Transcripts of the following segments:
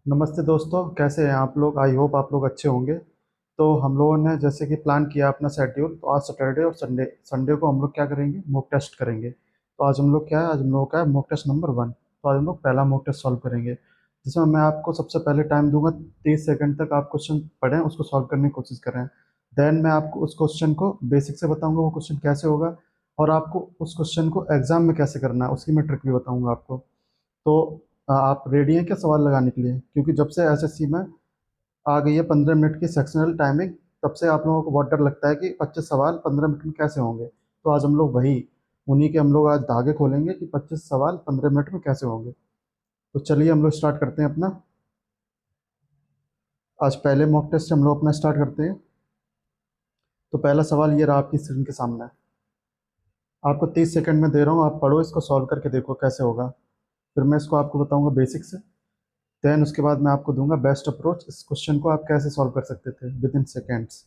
नमस्ते दोस्तों, कैसे हैं आप लोग। आई होप आप लोग अच्छे होंगे। तो हम लोगों ने जैसे कि प्लान किया अपना शेड्यूल, तो आज सैटरडे और संडे संडे को हम लोग क्या करेंगे, मॉक टेस्ट करेंगे। तो आज हम लोग क्या है, आज हम लोगों का है मॉक टेस्ट नंबर 1। तो आज हम लोग पहला मॉक टेस्ट सॉल्व करेंगे, जिसमें मैं आपको सबसे पहले टाइम दूंगा 30 सेकंड तक। आप क्वेश्चन पढ़ें, उसको सॉल्व करने की कोशिश करें। देन मैं आपको उस क्वेश्चन को बेसिक से बताऊंगा, वो क्वेश्चन कैसे होगा, और आपको उस क्वेश्चन को एग्जाम में कैसे करना है उसकी मैं ट्रिक भी बताऊंगा आपको। तो आप रेडी हैं क्या सवाल लगाने के लिए? क्योंकि जब से एसएससी में आ गई है 15 मिनट की सेक्शनल टाइमिंग, तब से आप लोगों को बहुत डर लगता है कि 25 सवाल 15 मिनट में कैसे होंगे। तो आज हम लोग वही उन्हीं के हम लोग आज धागे खोलेंगे कि 25 सवाल 15 मिनट में कैसे होंगे। तो चलिए हम लोग स्टार्ट करते हैं अपना। आज पहले मॉक टेस्ट हम लोग अपना स्टार्ट करते हैं। तो पहला सवाल ये रहा आपकी स्क्रीन के सामने। आपको 30 सेकंड में दे रहा हूँ, आप पढ़ो, इसको सॉल्व करके देखो कैसे होगा। फिर मैं इसको आपको बताऊंगा बेसिक से। देन उसके बाद मैं आपको दूंगा बेस्ट अप्रोच, इस क्वेश्चन को आप कैसे सॉल्व कर सकते थे विद इन सेकेंड्स।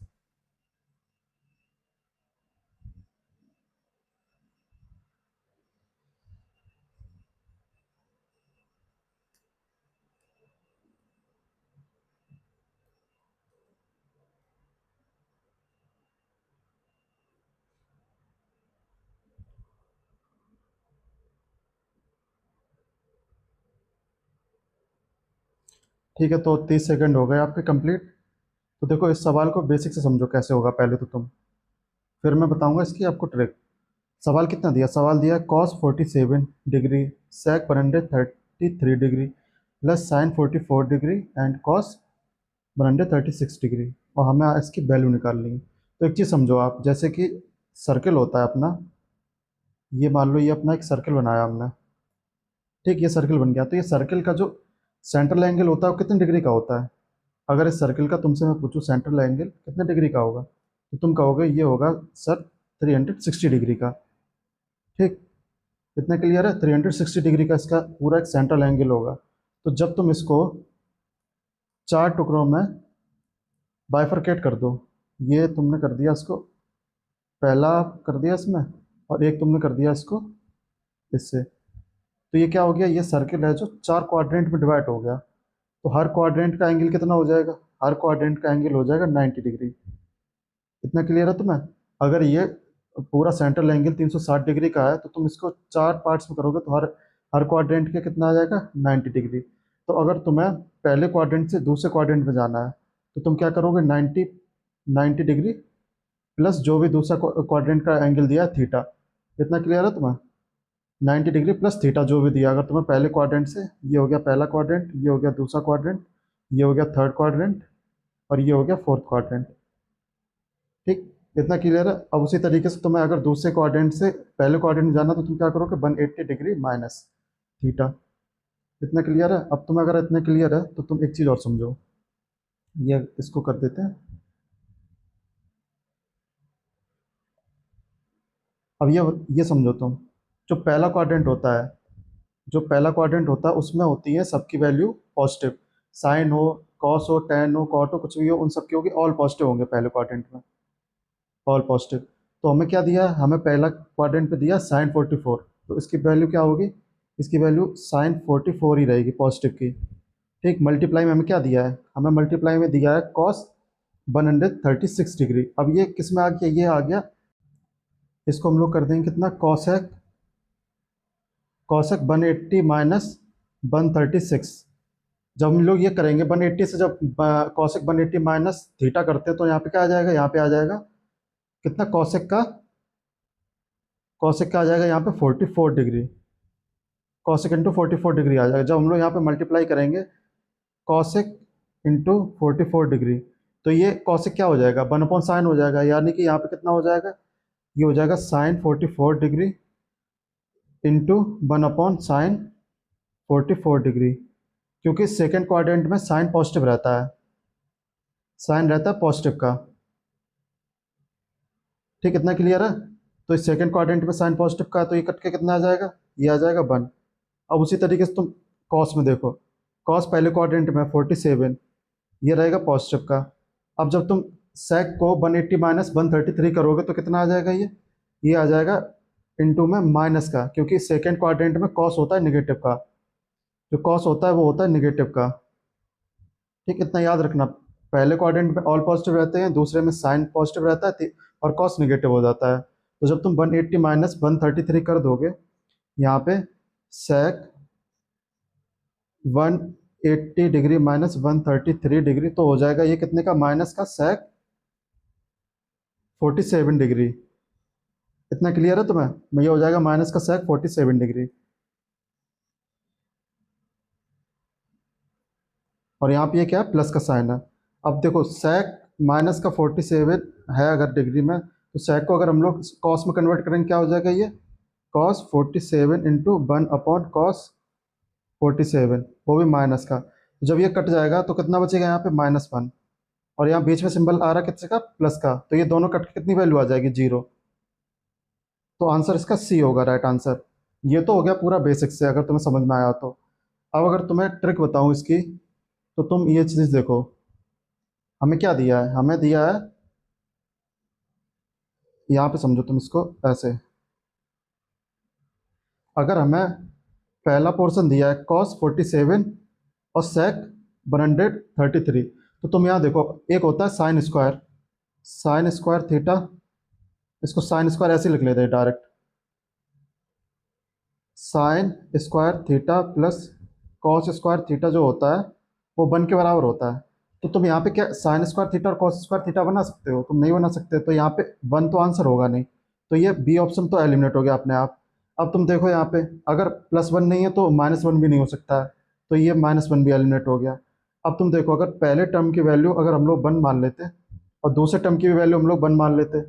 ठीक है, तो 30 सेकंड हो गए आपके कंप्लीट। तो देखो, इस सवाल को बेसिक से समझो कैसे होगा पहले तो तुम, फिर मैं बताऊंगा इसकी आपको ट्रिक। सवाल कितना दिया, सवाल दिया cos 47 degree sec 133 degree plus sine 44 degree and cos 136 degree, और हमें इसकी वैल्यू निकालनी है। तो एक चीज़ समझो आप, जैसे कि सर्कल होता है अपना, ये मान लो ये अपना एक सर्कल बनाया हमने। ठीक, ये सर्कल बन गया। तो ये सर्कल का जो सेंट्रल एंगल होता है वो कितने डिग्री का होता है? अगर इस सर्कल का तुमसे मैं पूछूं सेंट्रल एंगल कितने डिग्री का होगा, तो तुम कहोगे ये होगा सर 360 डिग्री का। ठीक, कितना क्लियर है? 360 डिग्री का इसका पूरा एक सेंट्रल एंगल होगा। तो जब तुम इसको 4 टुकड़ों में बाइफरकेट कर दो, ये तुमने कर दिया इसको, पहला कर दिया इसमें, और एक तुमने कर दिया इसको इससे। तो ये क्या हो गया, ये सर्कल है जो 4 क्वाड्रेंट में डिवाइड हो गया। तो हर क्वाड्रेंट का एंगल कितना हो जाएगा? हर क्वाड्रेंट का एंगल हो जाएगा 90 डिग्री। इतना क्लियर है तुम्हें? अगर ये पूरा सेंट्रल एंगल 360 डिग्री का है, तो तुम इसको 4 पार्ट्स में करोगे तो हर हर क्वाड्रेंट के कितना आ जाएगा? 90 डिग्री। तो अगर तुम्हें पहले क्वाड्रेंट से दूसरे क्वाड्रेंट में जाना है, तो तुम क्या करोगे? 90 डिग्री प्लस जो भी दूसरा क्वाड्रेंट का एंगल दिया है थीटा। इतना क्लियर है तुम्हें? 90 डिग्री प्लस थीटा जो भी दिया, अगर तुम्हें पहले क्वाड्रेंट से, ये हो गया पहला क्वाड्रेंट, ये हो गया दूसरा क्वाड्रेंट, ये हो गया थर्ड क्वाड्रेंट, और ये हो गया फोर्थ क्वाड्रेंट। ठीक, इतना क्लियर है? अब उसी तरीके से तुम्हें अगर दूसरे क्वाड्रेंट से पहले क्वाड्रेंट में जाना, तो तुम क्या करोगे? 180 डिग्री माइनस थीटा। इतना क्लियर है? अब तुम्हें अगर इतना क्लियर है तो तुम एक चीज़ और समझो, ये इसको कर देते हैं। अब ये समझो तुम, जो पहला क्वाड्रेंट होता है, जो पहला क्वाड्रेंट होता है उसमें होती है सबकी वैल्यू पॉजिटिव। साइन हो, कॉस हो, टेन हो, कॉट हो, कुछ भी हो, उन सबकी होगी ऑल पॉजिटिव होंगे पहले क्वाड्रेंट में, ऑल पॉजिटिव। तो हमें क्या दिया है? हमें पहला क्वाड्रेंट पे दिया साइन 44, तो इसकी वैल्यू क्या होगी? इसकी वैल्यू साइन 44 ही रहेगी पॉजिटिव की। ठीक, मल्टीप्लाई में हमें क्या दिया है? हमें मल्टीप्लाई में दिया है कॉस 136 डिग्री। अब ये किस में आ गया? ये आ गया, इसको हम लोग कर देंगे कितना, कॉसेक, कॉसेक 180 माइनस 136। जब हम लोग ये करेंगे 180 से, जब कॉसेक 180 माइनस थीटा करते हैं, तो यहाँ पे क्या आ जाएगा? यहाँ पे आ जाएगा कितना, कॉसेक का आ जाएगा यहाँ पे 44 डिग्री। कॉसेक इंटू 44 डिग्री आ जाएगा। जब हम लोग यहाँ पे मल्टीप्लाई करेंगे कॉसेक इंटू 44 डिग्री, तो ये कॉसेक क्या हो जाएगा? 1/sin हो जाएगा, यानी कि यहाँ पे कितना हो जाएगा? ये हो जाएगा sine 44 degree into 1/sin 44 degree. क्योंकि सेकेंड क्वाड्रेंट में साइन पॉजिटिव रहता है, साइन रहता है पॉजिटिव का। ठीक, इतना क्लियर है? तो इस सेकंड क्वाड्रेंट में साइन पॉजिटिव का है, तो ये कट के कितना आ जाएगा? ये आ जाएगा 1। अब उसी तरीके से तुम कॉस में देखो, कॉस पहले क्वाड्रेंट में 47, ये रहेगा पॉजिटिव का। अब जब तुम सेक को 180 माइनस 133 करोगे, तो कितना आ जाएगा? ये आ जाएगा इनटू में माइनस का, क्योंकि सेकंड क्वाड्रेंट में कॉस होता है निगेटिव का। जो कॉस होता है वो होता है निगेटिव का। ठीक, इतना याद रखना। पहले क्वाड्रेंट में ऑल पॉजिटिव रहते हैं, दूसरे में साइन पॉजिटिव रहता है, और कॉस नेगेटिव हो जाता है। तो जब तुम 180 माइनस 133 कर दोगे यहाँ पे, sec 180 डिग्री माइनस 133 डिग्री, तो हो जाएगा ये कितने का, माइनस का sec 47 डिग्री। इतना क्लियर है तुम्हें? ये हो जाएगा माइनस का sec 47 डिग्री। और यहाँ पे ये क्या है, प्लस का साइन है। अब देखो sec माइनस का 47 है अगर डिग्री में, तो sec को अगर हम लोग कॉस में कन्वर्ट करेंगे क्या हो जाएगा, ये cos 47 इंटू 1/cos 47, वो भी माइनस का। तो जब ये कट जाएगा तो कितना बचेगा यहाँ पे, -1। और यहाँ बीच में सिंबल आ रहा है कितने का, प्लस का, तो ये दोनों कट के कितनी वैल्यू आ जाएगी, 0। तो आंसर इसका सी होगा, राइट आंसर। ये तो हो गया पूरा बेसिक से, अगर तुम्हें समझ में आया तो। अब अगर तुम्हें ट्रिक बताऊं इसकी, तो तुम ये चीज़ देखो, हमें क्या दिया है, हमें दिया है, यहाँ पे समझो तुम इसको ऐसे। अगर हमें पहला पोर्शन दिया है cos 47 और sec 133, तो तुम यहाँ देखो, एक होता है साइन स्क्वायर थीटा, इसको साइन स्क्वायर ऐसे लिख लेते हैं direct, sine square theta plus cos square theta जो होता है वो 1 के बराबर होता है। तो तुम यहाँ पे क्या साइन स्क्वायर थीटा और कॉस स्क्वायर थीटा बना सकते हो? तुम नहीं बना सकते, तो यहाँ पे 1 तो आंसर होगा नहीं, तो ये बी ऑप्शन तो एलिमिनेट हो गया अपने आप। अब तुम देखो यहाँ पे, अगर +1 नहीं है तो -1 भी नहीं हो सकता है, तो ये -1 भी एलिमिनेट हो गया। अब तुम देखो, अगर पहले टर्म की वैल्यू अगर हम लोग 1 मान लेते और दूसरे टर्म की भी वैल्यू हम लोग 1 मान लेते,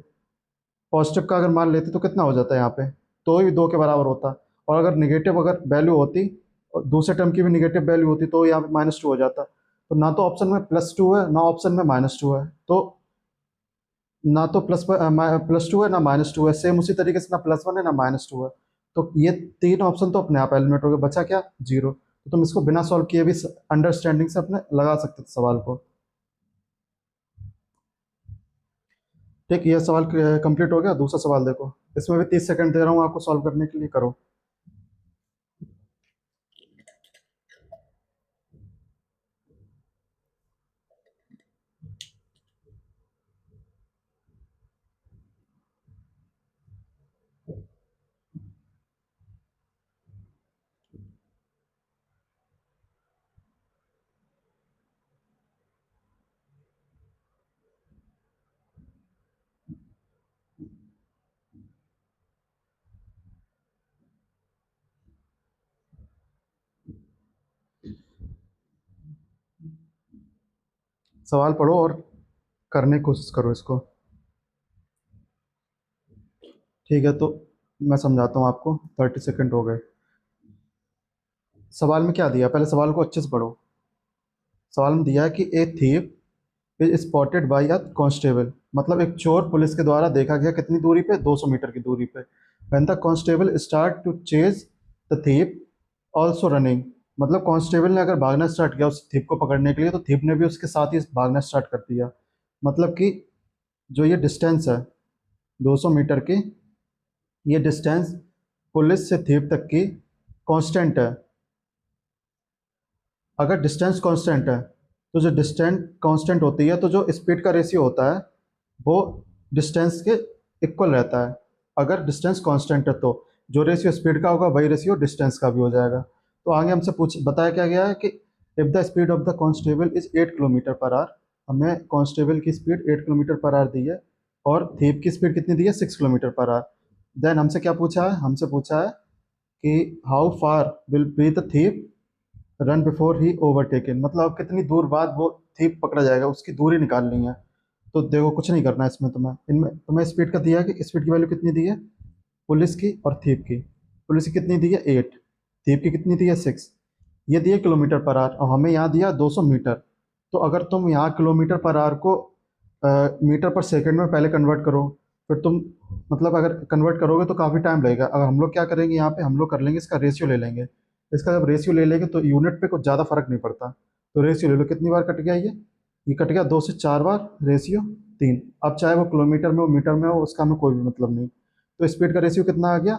पॉजिटिव का अगर मान लेते, तो कितना हो जाता है यहाँ पे, तो भी 2 के बराबर होता। और अगर निगेटिव अगर वैल्यू होती और दूसरे टर्म की भी निगेटिव वैल्यू होती, तो यहाँ पे -2 हो जाता। तो ना तो ऑप्शन में +2 है, ना ऑप्शन में -2 है, तो ना तो +2 है ना -2 है, सेम उसी तरीके से ना +1 है ना -2 है। तो ये तीन ऑप्शन तो अपने आप एलिमिनेट हो गए, बचा क्या, 0। तो तुम इसको बिना सॉल्व किए भी अंडरस्टैंडिंग से अपने लगा सकते थे सवाल को। ठीक, ये सवाल कंप्लीट हो गया। दूसरा सवाल देखो, इसमें भी 30 सेकंड दे रहा हूँ आपको सॉल्व करने के लिए, करो। सवाल पढ़ो और करने की कोशिश करो इसको। ठीक है, तो मैं समझाता हूँ आपको। 30 सेकंड हो गए। सवाल में क्या दिया, पहले सवाल को अच्छे से पढ़ो। सवाल में दिया है कि a thief is spotted by a constable, मतलब एक चोर पुलिस के द्वारा देखा गया कितनी दूरी पे, 200 मीटर की दूरी पे। When the constable start to chase the thief also running, मतलब कांस्टेबल ने अगर भागना स्टार्ट किया उस थीफ को पकड़ने के लिए, तो थीफ ने भी उसके साथ ही भागना स्टार्ट कर दिया। मतलब कि जो ये डिस्टेंस है 200 मीटर की, ये डिस्टेंस पुलिस से थीप तक की कांस्टेंट है। अगर डिस्टेंस कांस्टेंट है, तो जो डिस्टेंस कांस्टेंट होती है, तो जो स्पीड का रेशियो होता है वो डिस्टेंस के इक्वल रहता है। अगर डिस्टेंस कांस्टेंट है, तो जो रेशियो स्पीड का होगा वही रेशियो डिस्टेंस का भी हो जाएगा। तो आगे हमसे बताया क्या गया है कि if the speed of the constable is 8 kilometre per hour, हमें कांस्टेबल की स्पीड 8 किलोमीटर पर आवर दी है, और थीप की स्पीड कितनी दी है, 6 किलोमीटर पर आवर। देन हमसे क्या पूछा है, हमसे पूछा है कि how far will be the thief run before he overtaken, मतलब कितनी दूर बाद वो थीप पकड़ा जाएगा, उसकी दूरी निकालनी है। तो देखो, कुछ नहीं करना है इसमें, इनमें तुम्हें स्पीड का दिया है कि स्पीड की वैल्यू कितनी दी है, पुलिस की और थीप की। पुलिस की कितनी दी है, 8, थीप की कितनी दी है, 6। ये दिए किलोमीटर पर आवर, और हमें यहाँ दिया 200 मीटर। तो अगर तुम यहाँ किलोमीटर पर आवर को मीटर पर सेकंड में पहले कन्वर्ट करो, फिर तुम, मतलब अगर कन्वर्ट करोगे तो काफ़ी टाइम लगेगा। अगर हम लोग क्या करेंगे, यहाँ पे हम लोग कर लेंगे, इसका रेशियो ले लेंगे। इसका जब रेशियो ले लेंगे तो यूनिट पे कुछ ज़्यादा फर्क नहीं पड़ता। तो रेशियो ले लो, कितनी बार कट गया ये कट गया 2 से 4 बार, रेशियो 3। अब चाहे वो किलोमीटर में हो मीटर में हो, उसका हमें कोई भी मतलब नहीं। तो स्पीड का रेशियो कितना आ गया,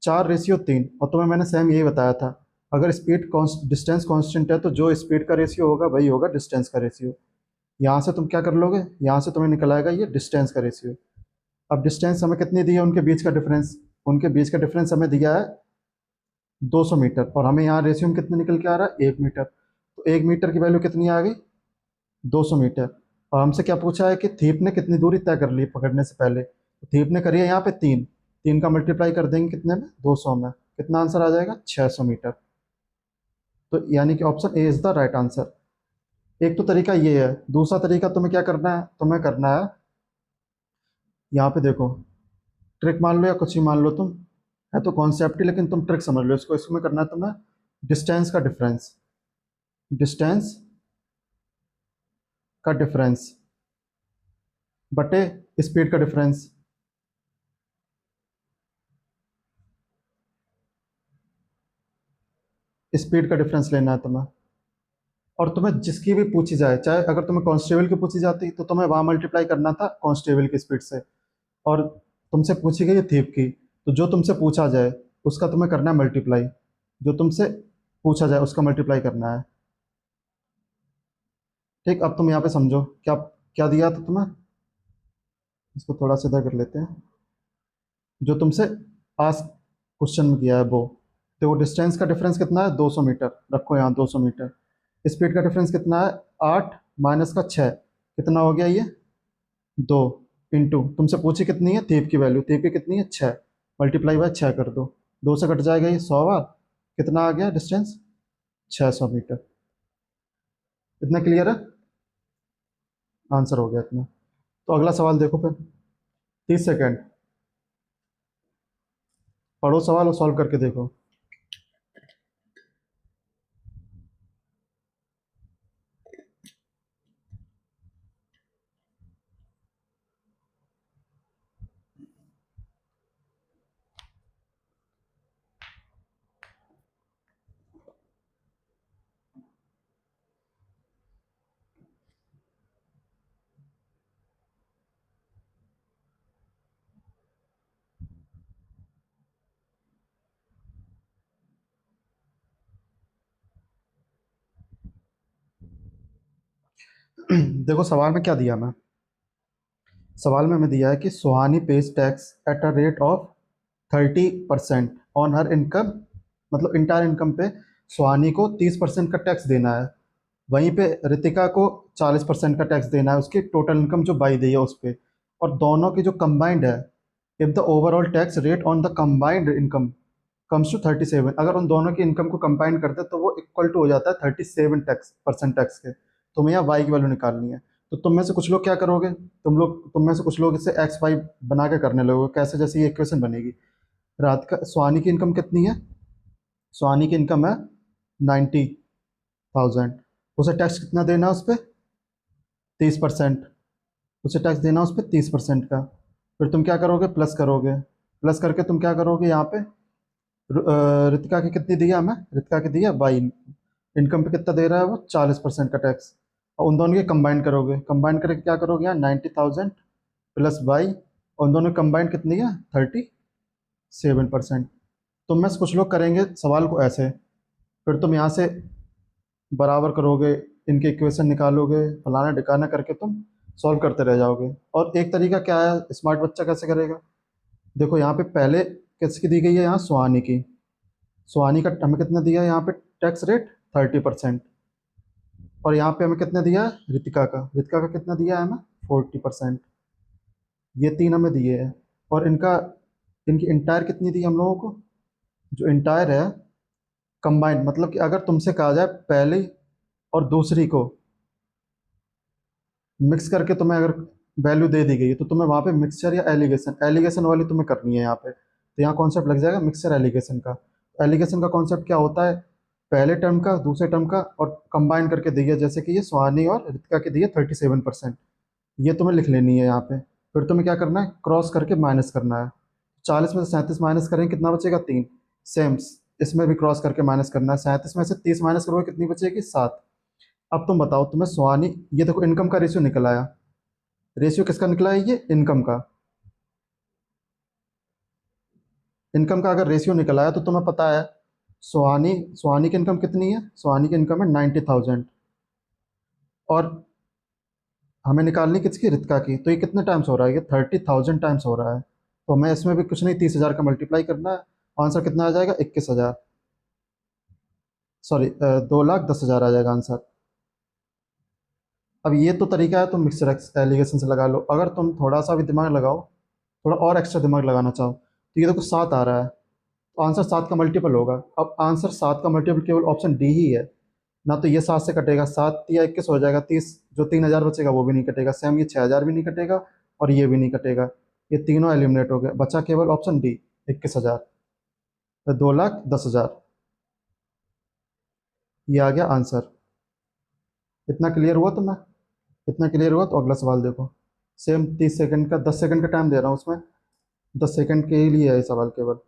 4/3। और तुम्हें मैंने सेम यही बताया था अगर स्पीड डिस्टेंस कांस्टेंट है तो जो स्पीड का रेशियो होगा वही होगा डिस्टेंस का रेशियो। यहाँ से तुम क्या कर लोगे, यहाँ से तुम्हें निकल आएगा ये डिस्टेंस का रेशियो। अब डिस्टेंस हमें कितनी दी है, उनके बीच का डिफरेंस, उनके बीच का डिफरेंस हमें दिया है 200 मीटर, और हमें यहाँ रेशियो में कितना निकल के आ रहा है 1 मीटर। तो 1 मीटर की वैल्यू कितनी आ गई 200 मीटर। और हमसे क्या पूछा है कि थीप ने कितनी दूरी तय कर ली पकड़ने से पहले, तो थीप ने करी है यहाँ पे 3, 3 का मल्टीप्लाई कर देंगे कितने में 200 में, कितना आंसर आ जाएगा 600 मीटर। तो यानी कि option A is the right answer. एक तो तरीका ये है, दूसरा तरीका तुम्हें क्या करना है, तुम्हें करना है यहाँ पे देखो, ट्रिक मान लो या कुछ ही मान लो तुम, है तो कॉन्सेप्ट ही लेकिन तुम ट्रिक समझ लो इसको। इसमें करना है तुम्हें डिस्टेंस का डिफरेंस, डिस्टेंस का डिफरेंस बटे स्पीड का डिफरेंस। स्पीड का डिफरेंस लेना है तुम्हें, और तुम्हें जिसकी भी पूछी जाए, चाहे अगर तुम्हें कांस्टेबल की पूछी जाती तो तुम्हें वहाँ मल्टीप्लाई करना था कांस्टेबल की स्पीड से, और तुमसे पूछी गई है थीप की, तो जो तुमसे पूछा जाए उसका तुम्हें करना है मल्टीप्लाई, जो तुमसे पूछा जाए उसका मल्टीप्लाई करना है। ठीक, अब तुम यहाँ पे समझो क्या क्या दिया था तुम्हें, इसको थोड़ा सा इधर कर लेते हैं। जो तुमसे आज क्वेश्चन में किया है वो, तो वो डिस्टेंस का डिफरेंस कितना है 200 मीटर, रखो यहाँ 200 मीटर। स्पीड का डिफरेंस कितना है 8 माइनस का 6, कितना हो गया ये 2, इंटू तुमसे पूछी कितनी है थीप की वैल्यू, थीप की कितनी है 6, मल्टीप्लाई बाय 6 कर दो, 2 से कट जाएगा ये 100 बार, कितना आ गया डिस्टेंस 600 मीटर। इतना क्लियर है, आंसर हो गया इतना। तो अगला सवाल देखो फिर, 30 सेकेंड पढ़ो सवाल और सॉल्व करके देखो। देखो सवाल में क्या दिया मैं, सवाल में हमें दिया है कि Suhani pays tax at a rate of 30% on हर इनकम, मतलब इंटायर इनकम पे सुहानी को 30% का टैक्स देना है, वहीं पे रितिका को 40% का टैक्स देना है उसकी टोटल इनकम जो बाई दी है उस पर। और दोनों की जो कंबाइंड है, if the overall tax rate on the combined income comes to 37, अगर उन दोनों की इनकम को कंबाइन करते हैं तो वो इक्वल टू हो जाता है 37 परसेंट टैक्स के। तुम्हें यहाँ वाई की वैल्यू निकालनी है। तो तुम में से कुछ लोग क्या करोगे, तुम में से कुछ लोग इसे एक्स वाई बना के करने लगोगे, कैसे, जैसे ये इक्वेशन बनेगी। रात का सुहानी की इनकम कितनी है, सुहानी की इनकम है 90,000, उसे टैक्स कितना देना है उस पर 30%, उसे टैक्स देना उस पर 30% का। फिर तुम क्या करोगे, प्लस करोगे, प्लस करके तुम क्या करोगे यहाँ पे रितिका की कितनी दी है हमें, रितिका की दी है 22, इनकम पे कितना दे रहा है वो 40% का टैक्स, और उन दोनों के कंबाइन करोगे, कंबाइन करके क्या करोगे यहाँ 90,000 प्लस 22, और उन दोनों कंबाइन कितनी है 37%। तुम में से कुछ लोग करेंगे सवाल को ऐसे, फिर तुम यहाँ से बराबर करोगे, इनके इक्वेशन निकालोगे, फलाना ढिकाना करके तुम सॉल्व करते रह जाओगे। और एक तरीका क्या है, स्मार्ट बच्चा कैसे करेगा, देखो यहाँ पे पहले किसकी दी गई है, यहाँ सुहानी की, सुहानी का हमें कितना दिया है यहाँ पे टैक्स रेट 30%, और यहाँ पे हमें कितना दिया है रितिका का, रितिका का कितना दिया है हमें 40%, ये तीन हमें दिए हैं। और इनका, इनकी इंटायर कितनी दी हम लोगों को, जो इंटायर है कंबाइंड, मतलब कि अगर तुमसे कहा जाए पहली और दूसरी को मिक्स करके तुम्हें अगर वैल्यू दे दी गई है तो तुम्हें वहाँ पे मिक्सचर या एलिगेशन, एलिगेशन वाली तुम्हें करनी है यहाँ पे। तो यहाँ कॉन्सेप्ट लग जाएगा मिक्सचर एलिगेशन का। एलिगेशन का कॉन्सेप्ट क्या होता है, पहले टर्म का दूसरे टर्म का और कंबाइन करके दी है, जैसे कि ये सुहानी और रितिका की दी है 37%, ये तुम्हें लिख लेनी है यहाँ पे। फिर तुम्हें क्या करना है, क्रॉस करके माइनस करना है, 40 में से 37 माइनस करेंगे कितना बचेगा 3, सेम इसमें भी क्रॉस करके माइनस करना है, 37 में से 30 माइनस करोगे कितनी बचेगी 7। अब तुम बताओ तुम्हें सुहानी, ये देखो इनकम का रेशियो निकल आया, रेशियो किसका निकला है, ये इनकम का, इनकम का अगर रेशियो निकल आया तो तुम्हें पता है सुहानी सुहानी की इनकम कितनी है? सुहानी की इनकम है 90,000। और हमें निकालनी किसकी? रितिका की। तो ये कितने टाइम्स हो रहा है? ये 30,000 टाइम्स हो रहा है। तो हमें इसमें भी कुछ नहीं, 30,000 का मल्टीप्लाई करना है। आंसर कितना आ जाएगा? 21,000। सॉरी, 2,10,000 आ जाएगा आंसर। अब ये तो तरीका है, तुम मिक्सर एलिगेशन से लगा लो। अगर तुम थोड़ा सा भी दिमाग लगाओ, थोड़ा और एक्स्ट्रा दिमाग लगाना चाहो, तो ये देखो 7 आ रहा है, तो आंसर 7 का मल्टीपल होगा। अब आंसर 7 का मल्टीपल केवल ऑप्शन डी ही है। ना तो ये 7 से कटेगा, 7 या 21 हो जाएगा 30, जो 3,000 बचेगा वो भी नहीं कटेगा, सेम ये 6,000 भी नहीं कटेगा, और ये भी नहीं कटेगा। ये तीनों एलिमिनेट हो गए, बचा केवल ऑप्शन डी, 21,000। तो 2,10,000 ये आ गया आंसर। इतना क्लियर हुआ तुम्हें? इतना क्लियर हुआ तो अगला सवाल देखो। सेम 30 सेकंड का, 10 सेकंड का टाइम दे रहा हूँ उसमें, 10 सेकंड के लिए है ये सवाल केवल।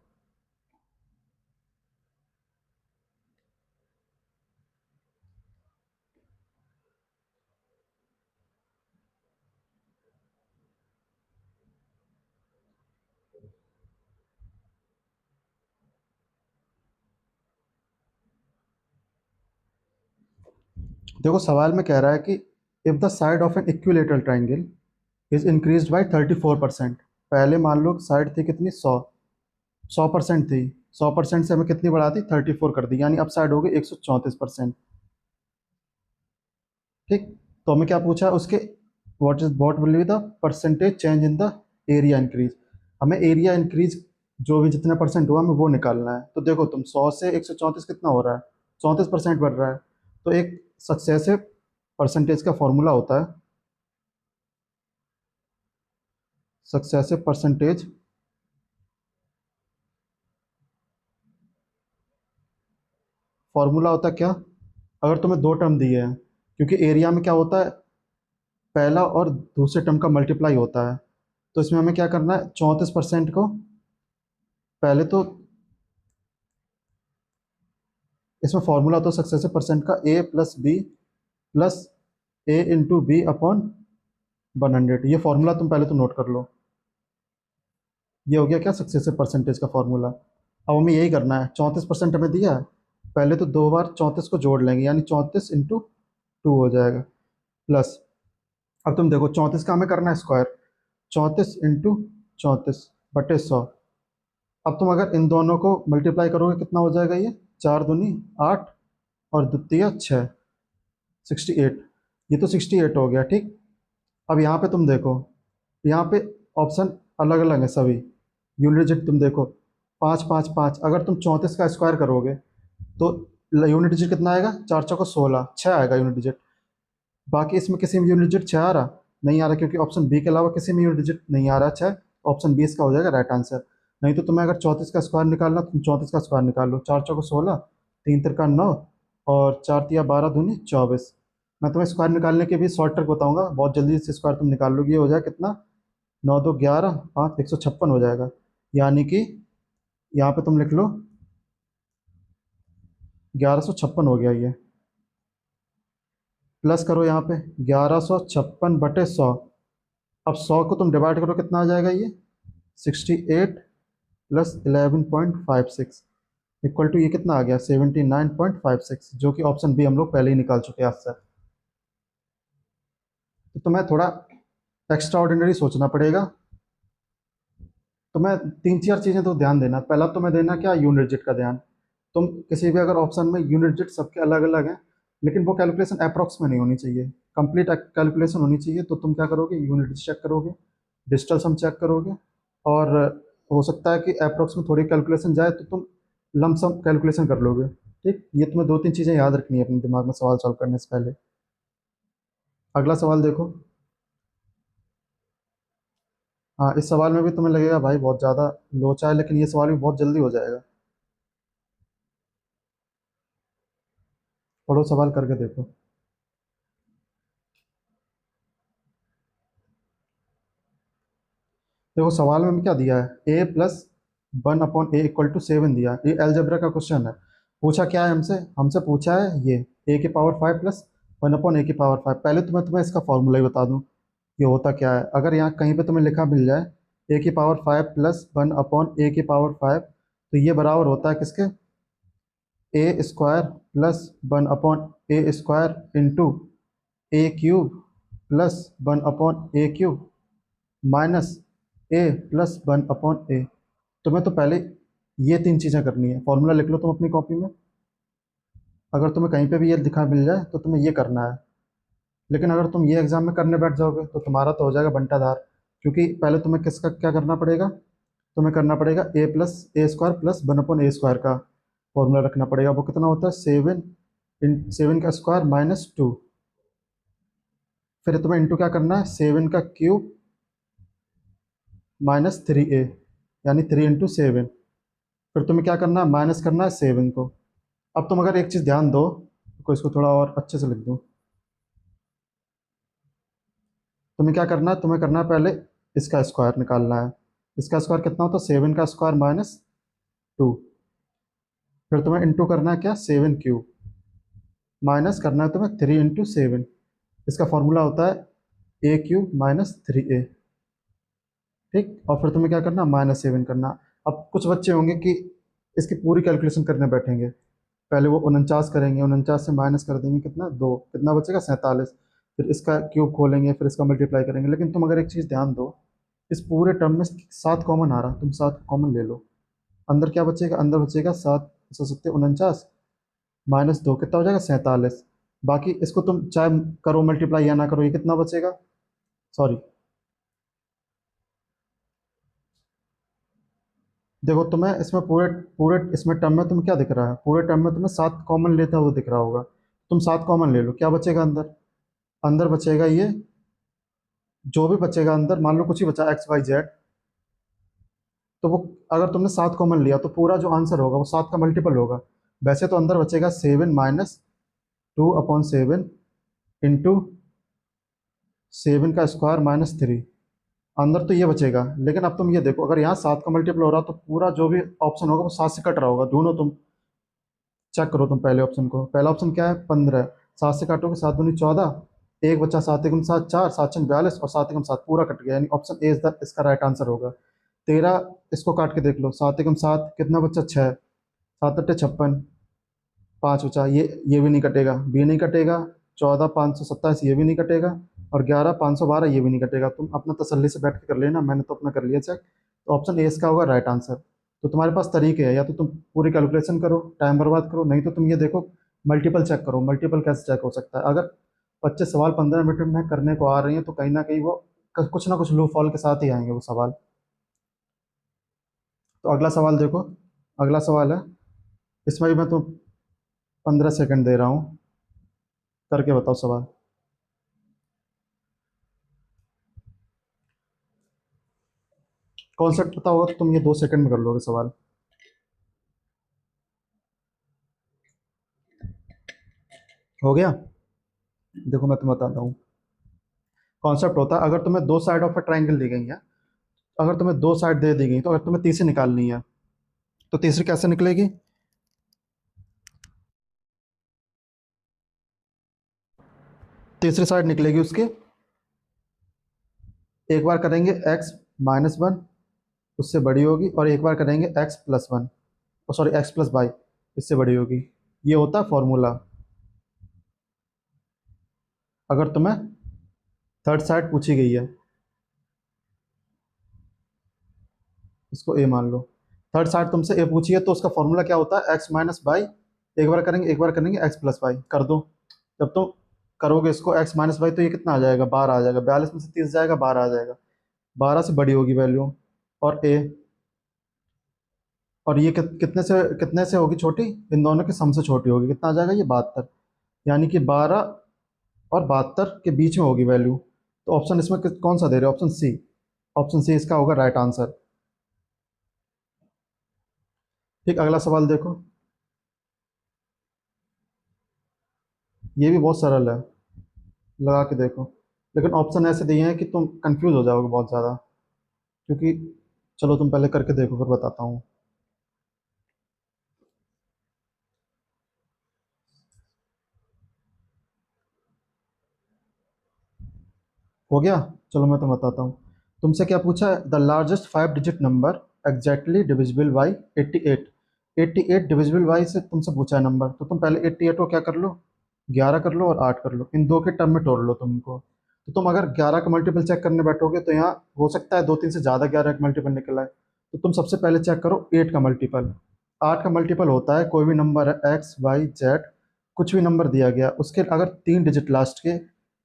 देखो सवाल में कह रहा है कि if the side of an equilateral triangle is increased by 34%। पहले मान लो साइड थी कितनी? 100% थी। 100% से हमें कितनी बढ़ा दी? 34 कर दी, यानी अब साइड हो गई 134%। ठीक। तो हमें क्या पूछा है उसके? What will be the percentage change in the area increase. हमें एरिया इंक्रीज जो भी जितने परसेंट हुआ हमें वो निकालना है। तो देखो तुम, 100 से 134 कितना हो रहा है? 34% बढ़ रहा है। तो एक सक्सेसिव परसेंटेज का फॉर्मूला होता है, सक्सेसिव परसेंटेज। फॉर्मूला होता है क्या? अगर तुम्हें दो टर्म दिए हैं, क्योंकि एरिया में क्या होता है, पहला और दूसरे टर्म का मल्टीप्लाई होता है। तो इसमें हमें क्या करना है? 34% को पहले तो, इसमें फॉर्मूला होता है सक्सेसिव परसेंट का, ए प्लस बी प्लस ए इंटू बी अपॉन 100। ये फॉर्मूला तुम पहले तो नोट कर लो। ये हो गया क्या? सक्सेसिव परसेंटेज का फॉर्मूला। अब हमें यही करना है, 34% हमें दिया है, पहले तो दो बार 34 को जोड़ लेंगे, यानी 34 इंटू 2 हो जाएगा, प्लस, अब तुम देखो 34 का हमें करना है स्क्वायर, 34 इंटू 34/100। अब तुम अगर इन दोनों को मल्टीप्लाई करोगे कितना हो जाएगा? ये 4 दूनी 8 और द्वितीय 6, 68। ये तो 68 हो गया। ठीक। अब यहाँ पे तुम देखो, यहाँ पे ऑप्शन अलग अलग है सभी। यूनिट डिजिट तुम देखो, 5 5 5। अगर तुम 34 का स्क्वायर करोगे तो यूनिट डिजिट कितना आएगा? 4 चौको 16, 6 आएगा यूनिट डिजिट। बाकी इसमें किसी में यूनिट डिजिट 6 आ रहा? नहीं आ रहा, क्योंकि ऑप्शन बी के अलावा किसी में यूनिट डिजिट नहीं आ रहा 6। ऑप्शन बी इसका हो जाएगा राइट आंसर। नहीं तो तुम्हें अगर 34 का स्क्वायर निकालना, तुम 34 का स्क्वायर निकाल लो। 4 चौको 16, 3 तिरका 9, और 4 तिया 12 दूनी 24। मैं तुम्हें स्क्वायर निकालने के भी शॉर्ट ट्रिक बताऊंगा, बहुत जल्दी से स्क्वायर तुम निकाल लोगे। ये हो जाए कितना? 9 2 11 5 156 हो जाएगा। यानी कि यहाँ पे तुम लिख लो 1156 हो गया ये। प्लस करो यहाँ पे 1156/100। अब 100 को तुम डिवाइड करो, कितना आ जाएगा ये? 68 प्लस 11.56 इक्वल टू, ये कितना आ गया? 79.56, जो कि ऑप्शन बी हम लोग पहले ही निकाल चुके हैं आंसर। तो तुम्हें थोड़ा एक्स्ट्रा ऑर्डिनरी सोचना पड़ेगा। तुम्हें 3 4 चीज़ें तो ध्यान देना। पहला तुम्हें देना क्या? यूनिट डिजिट का ध्यान। तुम किसी भी अगर ऑप्शन में, यूनिट डिजिट सबके अलग अलग हैं, लेकिन वो कैलकुलेशन अप्रॉक्स में नहीं होनी चाहिए, कंप्लीट कैलकुलेशन होनी चाहिए। तो तुम क्या करोगे? यूनिट डिजिट चेक करोगे, डिजिटल सम चेक करोगे, और हो सकता है कि अप्रॉक्स में थोड़ी कैलकुलेशन जाए तो तुम लमसम कैलकुलेशन कर लोगे। ठीक। ये तुम्हें 2 3 चीज़ें याद रखनी है अपने दिमाग में सवाल सॉल्व करने से पहले। अगला सवाल देखो। हाँ, इस सवाल में भी तुम्हें लगेगा भाई बहुत ज़्यादा लोचा है, लेकिन ये सवाल भी बहुत जल्दी हो जाएगा। पढ़ो, सवाल करके देखो। देखो सवाल में क्या दिया है? ए प्लस 1/a = 7 दिया है। ये अलजेब्रा का क्वेश्चन है। पूछा क्या है हमसे? हमसे पूछा है ये a⁵ प्लस 1/a⁵ पहले तो मैं तुम्हें इसका फॉर्मूला ही बता दूं, ये होता क्या है। अगर यहाँ कहीं पे तुम्हें लिखा मिल जाए a⁵ प्लस 1/a⁵, तो ये बराबर होता है किसके? A square plus 1/a² into a³ plus 1/a³ minus a+1/a। तुम्हें तो पहले ये तीन चीज़ें करनी है। फॉर्मूला लिख लो तुम अपनी कॉपी में। अगर तुम्हें कहीं पे भी ये लिखा मिल जाए तो तुम्हें ये करना है। लेकिन अगर तुम ये एग्जाम में करने बैठ जाओगे तो तुम्हारा तो हो जाएगा बंटाधार। क्योंकि पहले तुम्हें किसका क्या करना पड़ेगा, तुम्हें करना पड़ेगा a+a² प्लस 1/a² का फॉर्मूला रखना पड़ेगा। वो कितना होता है 7 का स्क्वायर -2। फिर तुम्हें इंटू क्या करना है 7 का क्यूब -3a, यानी 3 × 7। फिर तुम्हें क्या करना है माइनस करना है 7 को। अब तुम अगर एक चीज़ ध्यान दो तो इसको थोड़ा और अच्छे से लिख दूँ। तुम्हें क्या करना है, तुम्हें करना है पहले इसका स्क्वायर निकालना है। इसका स्क्वायर कितना होता है 7 का स्क्वायर -2। फिर तुम्हें इंटू करना है क्या 7 क्यूब, माइनस करना है तुम्हें 3 × 7। इसका फॉर्मूला होता है a³ -3a। ठीक, और फिर तुम्हें क्या करना -7 करना। अब कुछ बच्चे होंगे कि इसकी पूरी कैलकुलेशन करने बैठेंगे। पहले वो 49 करेंगे, 49 से माइनस कर देंगे कितना 2, कितना बचेगा 47। फिर इसका क्यूब खोलेंगे, फिर इसका मल्टीप्लाई करेंगे। लेकिन तुम अगर एक चीज़ ध्यान दो, इस पूरे टर्म में 7 कॉमन आ रहा, तुम 7 कॉमन ले लो। अंदर क्या बचेगा, अंदर बचेगा 7 × 7 = 49 -2 कितना हो जाएगा 47। बाकी इसको तुम चाहे करो मल्टीप्लाई या ना करो, ये कितना बचेगा, सॉरी देखो तुम्हें इसमें पूरे पूरे इसमें टर्म में तुम्हें क्या दिख रहा है, पूरे टर्म में तुम्हें 7 कॉमन लेता हुआ दिख रहा होगा। तुम 7 कॉमन ले लो, क्या बचेगा अंदर, अंदर बचेगा ये, जो भी बचेगा अंदर, मान लो कुछ ही बचा XYZ। तो वो अगर तुमने 7 कॉमन लिया तो पूरा जो आंसर होगा वो 7 का मल्टीपल होगा। वैसे तो अंदर बचेगा 7 - 2/7 इंटू 7 का स्क्वायर -3। अंदर तो ये बचेगा। लेकिन अब तुम ये देखो, अगर यहाँ 7 का मल्टीपल हो रहा तो पूरा जो भी ऑप्शन होगा वो 7 से कट रहा होगा। ढूंढो तुम, चेक करो तुम पहले ऑप्शन को। पहला ऑप्शन क्या है 15, 7 से काटोगे 7 दूनी 14, एक बच्चा 7 × 7 4, 7 × 42 और 7 × 7 पूरा कट गया, यानी ऑप्शन ए इज द इसका राइट आंसर होगा। 13 इसको काट के देख लो, 7 × 7 कितना बच्चा 6, 7 × 8 = 56, 5 बचा, ये भी नहीं कटेगा, बी नहीं कटेगा। 14 527 ये भी नहीं कटेगा, और 11 512 ये भी नहीं कटेगा। तुम अपना तसल्ली से बैठ के कर लेना, मैंने तो अपना कर लिया चेक। तो ऑप्शन ए इसका होगा राइट आंसर। तो तुम्हारे पास तरीके हैं, या तो तुम पूरी कैलकुलेशन करो टाइम बर्बाद करो, नहीं तो तुम ये देखो मल्टीपल चेक करो। मल्टीपल कैसे चेक हो सकता है, अगर 25 सवाल 15 मिनट में करने को आ रही हैं तो कहीं ना कहीं वो कुछ ना कुछ लो फॉल के साथ ही आएंगे वो सवाल। तो अगला सवाल देखो, अगला सवाल है, इसमें भी मैं तो 15 सेकंड दे रहा हूँ, करके बताओ सवाल। कॉन्सेप्ट पता होगा तो तुम ये 2 सेकंड में कर लोगे सवाल। हो गया, देखो मैं तुम्हें बताता हूँ। कॉन्सेप्ट होता है, अगर तुम्हें दो साइड ऑफ ए ट्राइंगल दी गई है, अगर तुम्हें दो साइड दे दी गई तो अगर तुम्हें तीसरी निकालनी है तो तीसरी कैसे निकलेगी, तीसरी साइड निकलेगी उसकी, एक बार करेंगे x-1 उससे बड़ी होगी, और एक बार करेंगे x+1, सॉरी x+y इससे बड़ी होगी। ये होता है फॉर्मूला। अगर तुम्हें थर्ड साइड पूछी गई है, इसको ए मान लो, थर्ड साइड तुमसे ए पूछी है तो उसका फॉर्मूला क्या होता है x-y। एक बार करेंगे, एक बार करेंगे x+y, कर दो। जब तुम करोगे इसको x-y तो ये कितना आ जाएगा 12 आ जाएगा, 42 में से 30 जाएगा 12 आ जाएगा, 12 से बड़ी होगी वैल्यू। और ए, और ये कितने से होगी छोटी, इन दोनों के सम से छोटी होगी, कितना आ जाएगा ये 72। यानी कि 12 और 72 के बीच में होगी वैल्यू। तो ऑप्शन इसमें कौन सा दे रहे हो, ऑप्शन सी, ऑप्शन सी इसका होगा राइट आंसर। ठीक, अगला सवाल देखो, ये भी बहुत सरल है, लगा के देखो। लेकिन ऑप्शन ऐसे दिए हैं कि तुम कंफ्यूज हो जाओगे बहुत ज़्यादा, क्योंकि चलो तुम पहले करके देखो फिर बताता हूँ। हो गया, चलो मैं तुम्हें बताता हूँ। तुमसे क्या पूछा है, the largest 5 digit number exactly divisible by 88 88 divisible by से तुमसे पूछा है नंबर, तो तुम पहले 88 को क्या कर लो, 11 कर लो और 8 कर लो, इन दो के टर्म में तोड़ लो तुमको। तो तुम अगर 11 का मल्टीपल चेक करने बैठोगे तो यहाँ हो सकता है दो तीन से ज़्यादा 11 का मल्टीपल निकल आए। तो तुम सबसे पहले चेक करो 8 का मल्टीपल। 8 का मल्टीपल होता है कोई भी नंबर है एक्स वाई जेड, कुछ भी नंबर दिया गया उसके अगर 3 डिजिट लास्ट के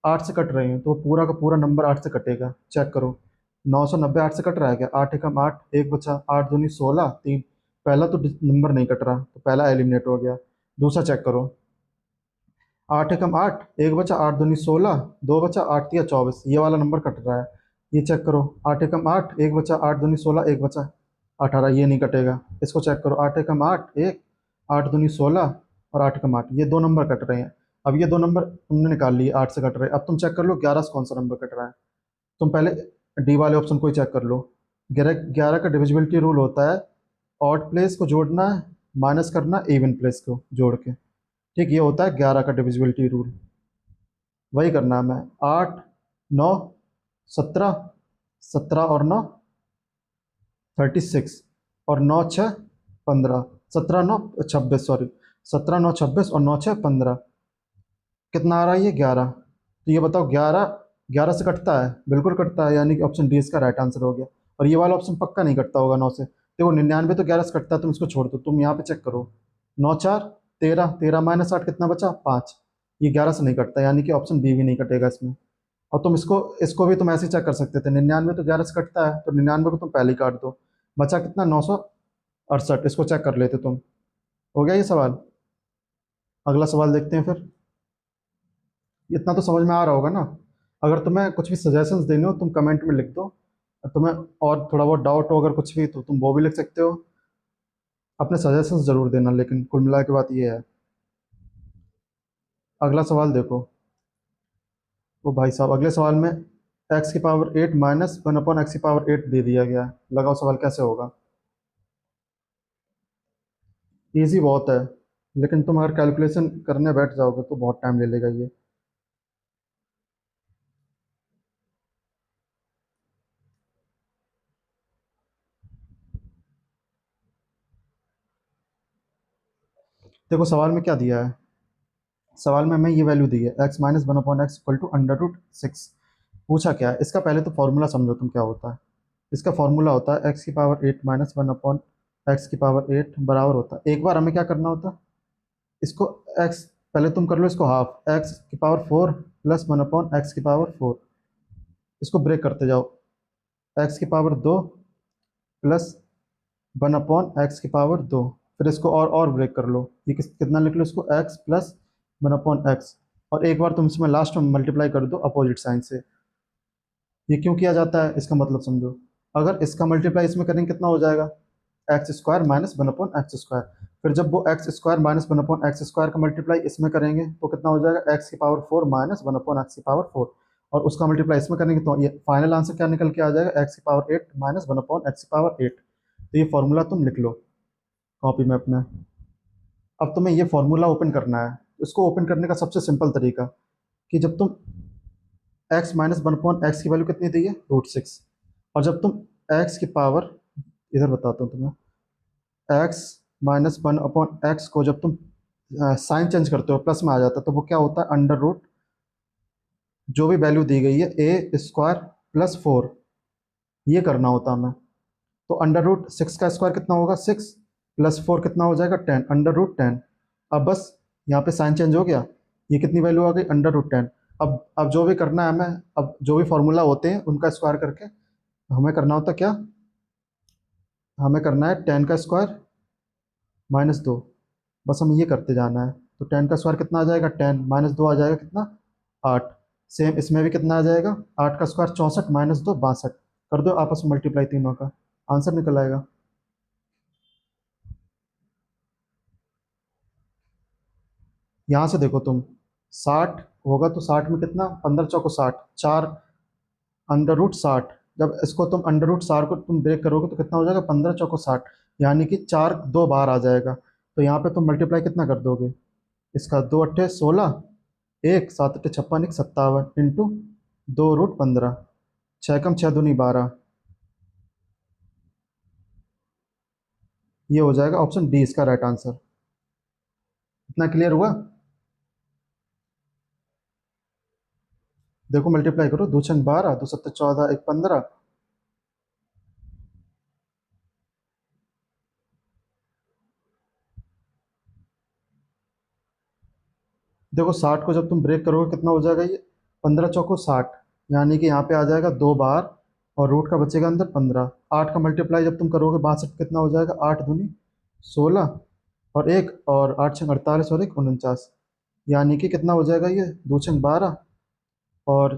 8 से कट रहे हैं तो वो पूरा का पूरा नंबर 8 से कटेगा। चेक करो 990 8 से कट रहा है क्या, 8 एकम 8, एक बचा, 8 दूनी 16, 3। पहला तो नंबर नहीं कट रहा तो पहला एलिमिनेट हो गया। दूसरा चेक करो 8 एकम 8, एक बचा, 8 दूनी 16, दो बचा, 8 तिया 24, ये वाला नंबर कट रहा है। ये चेक करो 8 एकम 8, एक बचा, 8 दूनी 16, एक बचा 18, ये नहीं कटेगा। इसको चेक करो 8 एकम 8 एक, 8 दूनी 16 और 8 एकम 8, ये दो नंबर कट रहे हैं। अब ये दो नंबर तुमने निकाल लिए 8 से कट रहे हैं। अब तुम चेक कर लो 11 से कौन सा नंबर कट रहा है। तुम पहले डी वाले ऑप्शन को ही चेक कर लो। 11 का डिविजिबिलिटी रूल होता है ऑड प्लेस को जोड़ना है माइनस करना इवन प्लेस को जोड़ के। ठीक, ये होता है 11 का डिविजिबिलिटी रूल। वही करना है मैं। 8 9 17, 17 और 9 36, और 9 6 15, 17 9 26, सॉरी 17 9 26 और 9 6 15, कितना आ रहा है ये 11। तो ये बताओ 11 11 से कटता है, बिल्कुल कटता है, यानी कि ऑप्शन डी इसका राइट आंसर हो गया। और ये वाला ऑप्शन पक्का नहीं कटता होगा 9 से। देखो 99 तो 11 से कटता है, तुम इसको छोड़ दो, तुम यहाँ पे चेक करो 9 4 13, 13 माइनस 8 कितना बचा 5, ये 11 से नहीं कटता, यानी कि ऑप्शन बी भी नहीं कटेगा इसमें। और तुम इसको इसको भी तुम ऐसे ही चेक कर सकते थे, 99 तो 11 से कटता है तो 99 को तुम पहले ही काट दो, बचा कितना 968, इसको चेक कर लेते तुम। हो गया ये सवाल। अगला सवाल देखते हैं फिर। इतना तो समझ में आ रहा होगा ना। अगर तुम्हें कुछ भी सजेशंस देने हो तुम कमेंट में लिख दो, और तुम्हें और थोड़ा बहुत डाउट हो अगर कुछ भी तो तुम वो भी लिख सकते हो। अपने सजेशंस ज़रूर देना, लेकिन कुल मिला के बात ये है। अगला सवाल देखो। वो भाई साहब अगले सवाल में एक्स की पावर 8 माइनस 1/x⁸ दे दिया गया है। लगाओ सवाल कैसे होगा। ईजी बहुत है, लेकिन तुम अगर कैलकुलेशन करने बैठ जाओगे तो बहुत टाइम ले लेगा ये। देखो सवाल में क्या दिया है। सवाल में हमें ये वैल्यू दी है x minus 1/x equal to √6। पूछा क्या है, इसका पहले तो फॉर्मूला समझो तुम क्या होता है। इसका फॉर्मूला होता है एक्स की पावर 8 माइनस 1/x⁸ बराबर होता है, एक बार हमें क्या करना होता है इसको एक्स, पहले तुम कर लो इसको हाफ, x⁴ प्लस 1/x⁴, इसको ब्रेक करते जाओ, x⁴ 2 प्लस 1/x⁴ 2, फिर इसको और ब्रेक कर लो, ये कितना लिख लो इसको x प्लस 1/x, और एक बार तुम इसमें लास्ट में मल्टीप्लाई कर दो अपोजिट साइन से। ये क्यों किया जाता है इसका मतलब समझो। अगर इसका मल्टीप्लाई इसमें करेंगे कितना हो जाएगा x² माइनस 1/x², फिर जब वो x² माइनस 1/x² का मल्टीप्लाई इसमें करेंगे तो कितना हो जाएगा x⁴ माइनस 1/x⁴, और उसका मल्टीप्लाई इसमें करेंगे तो ये फाइनल आंसर क्या निकल के आ जाएगा x⁸ माइनस 1/x⁸। तो ये फॉर्मूला तुम लिख लो कॉपी में अपने। अब तुम्हें ये फॉर्मूला ओपन करना है। इसको ओपन करने का सबसे सिंपल तरीका कि जब तुम x माइनस 1/x की वैल्यू कितनी दी है √6, और जब तुम x की पावर, इधर बताता हूँ तुम्हें, x माइनस 1/x को जब तुम साइन चेंज करते हो प्लस में आ जाता है तो वो क्या होता है अंडर रूट, जो भी वैल्यू दी गई है a² + 4, ये करना होता है हमें। तो अंडर रूट 6 का स्क्वायर कितना होगा 6, प्लस 4 कितना हो जाएगा 10, अंडर रूट 10। अब बस यहाँ पे साइन चेंज हो गया, ये कितनी वैल्यू आ गई अंडर रूट 10। अब जो भी करना है हमें, अब जो भी फॉर्मूला होते हैं उनका स्क्वायर करके हमें करना होता क्या, हमें करना है 10 का स्क्वायर -2, बस हमें ये करते जाना है। तो 10 का स्क्वायर कितना आ जाएगा 10, -2 आ जाएगा कितना 8। सेम इसमें भी कितना आ जाएगा 8 का स्क्वायर 64, -2 62, कर दो आपस में मल्टीप्लाई तीनों का, आंसर निकल आएगा। यहाँ से देखो तुम 60 होगा तो 60 में कितना 15 चौको 60, 4 अंडर रूट 60, जब इसको तुम अंडर रूट 60 को तुम ब्रेक करोगे तो कितना हो जाएगा 15 चौको 60, यानी कि 4 2 बाहर आ जाएगा। तो यहाँ पे तुम मल्टीप्लाई कितना कर दोगे इसका, 2 × 8 = 16, एक 7 × 8 = 56, 57 इंटू 2√15, 6 × 6 = 12, ये हो जाएगा ऑप्शन डी इसका राइट आंसर। इतना क्लियर हुआ? देखो मल्टीप्लाई करो, दो छंग 12, दो सत्ते 14, एक 15। देखो 60 को जब तुम ब्रेक करोगे कितना हो जाएगा ये? 15 चौको 60, यानी कि यहाँ पे आ जाएगा 2 बार और रूट का बचेगा अंदर 15। 8 का मल्टीप्लाई जब तुम करोगे 62 कितना हो जाएगा? 8 दूनी 16 और एक और 8 छंग 48 और एक 49, यानी कि कितना हो जाएगा ये? दो छंग 12 और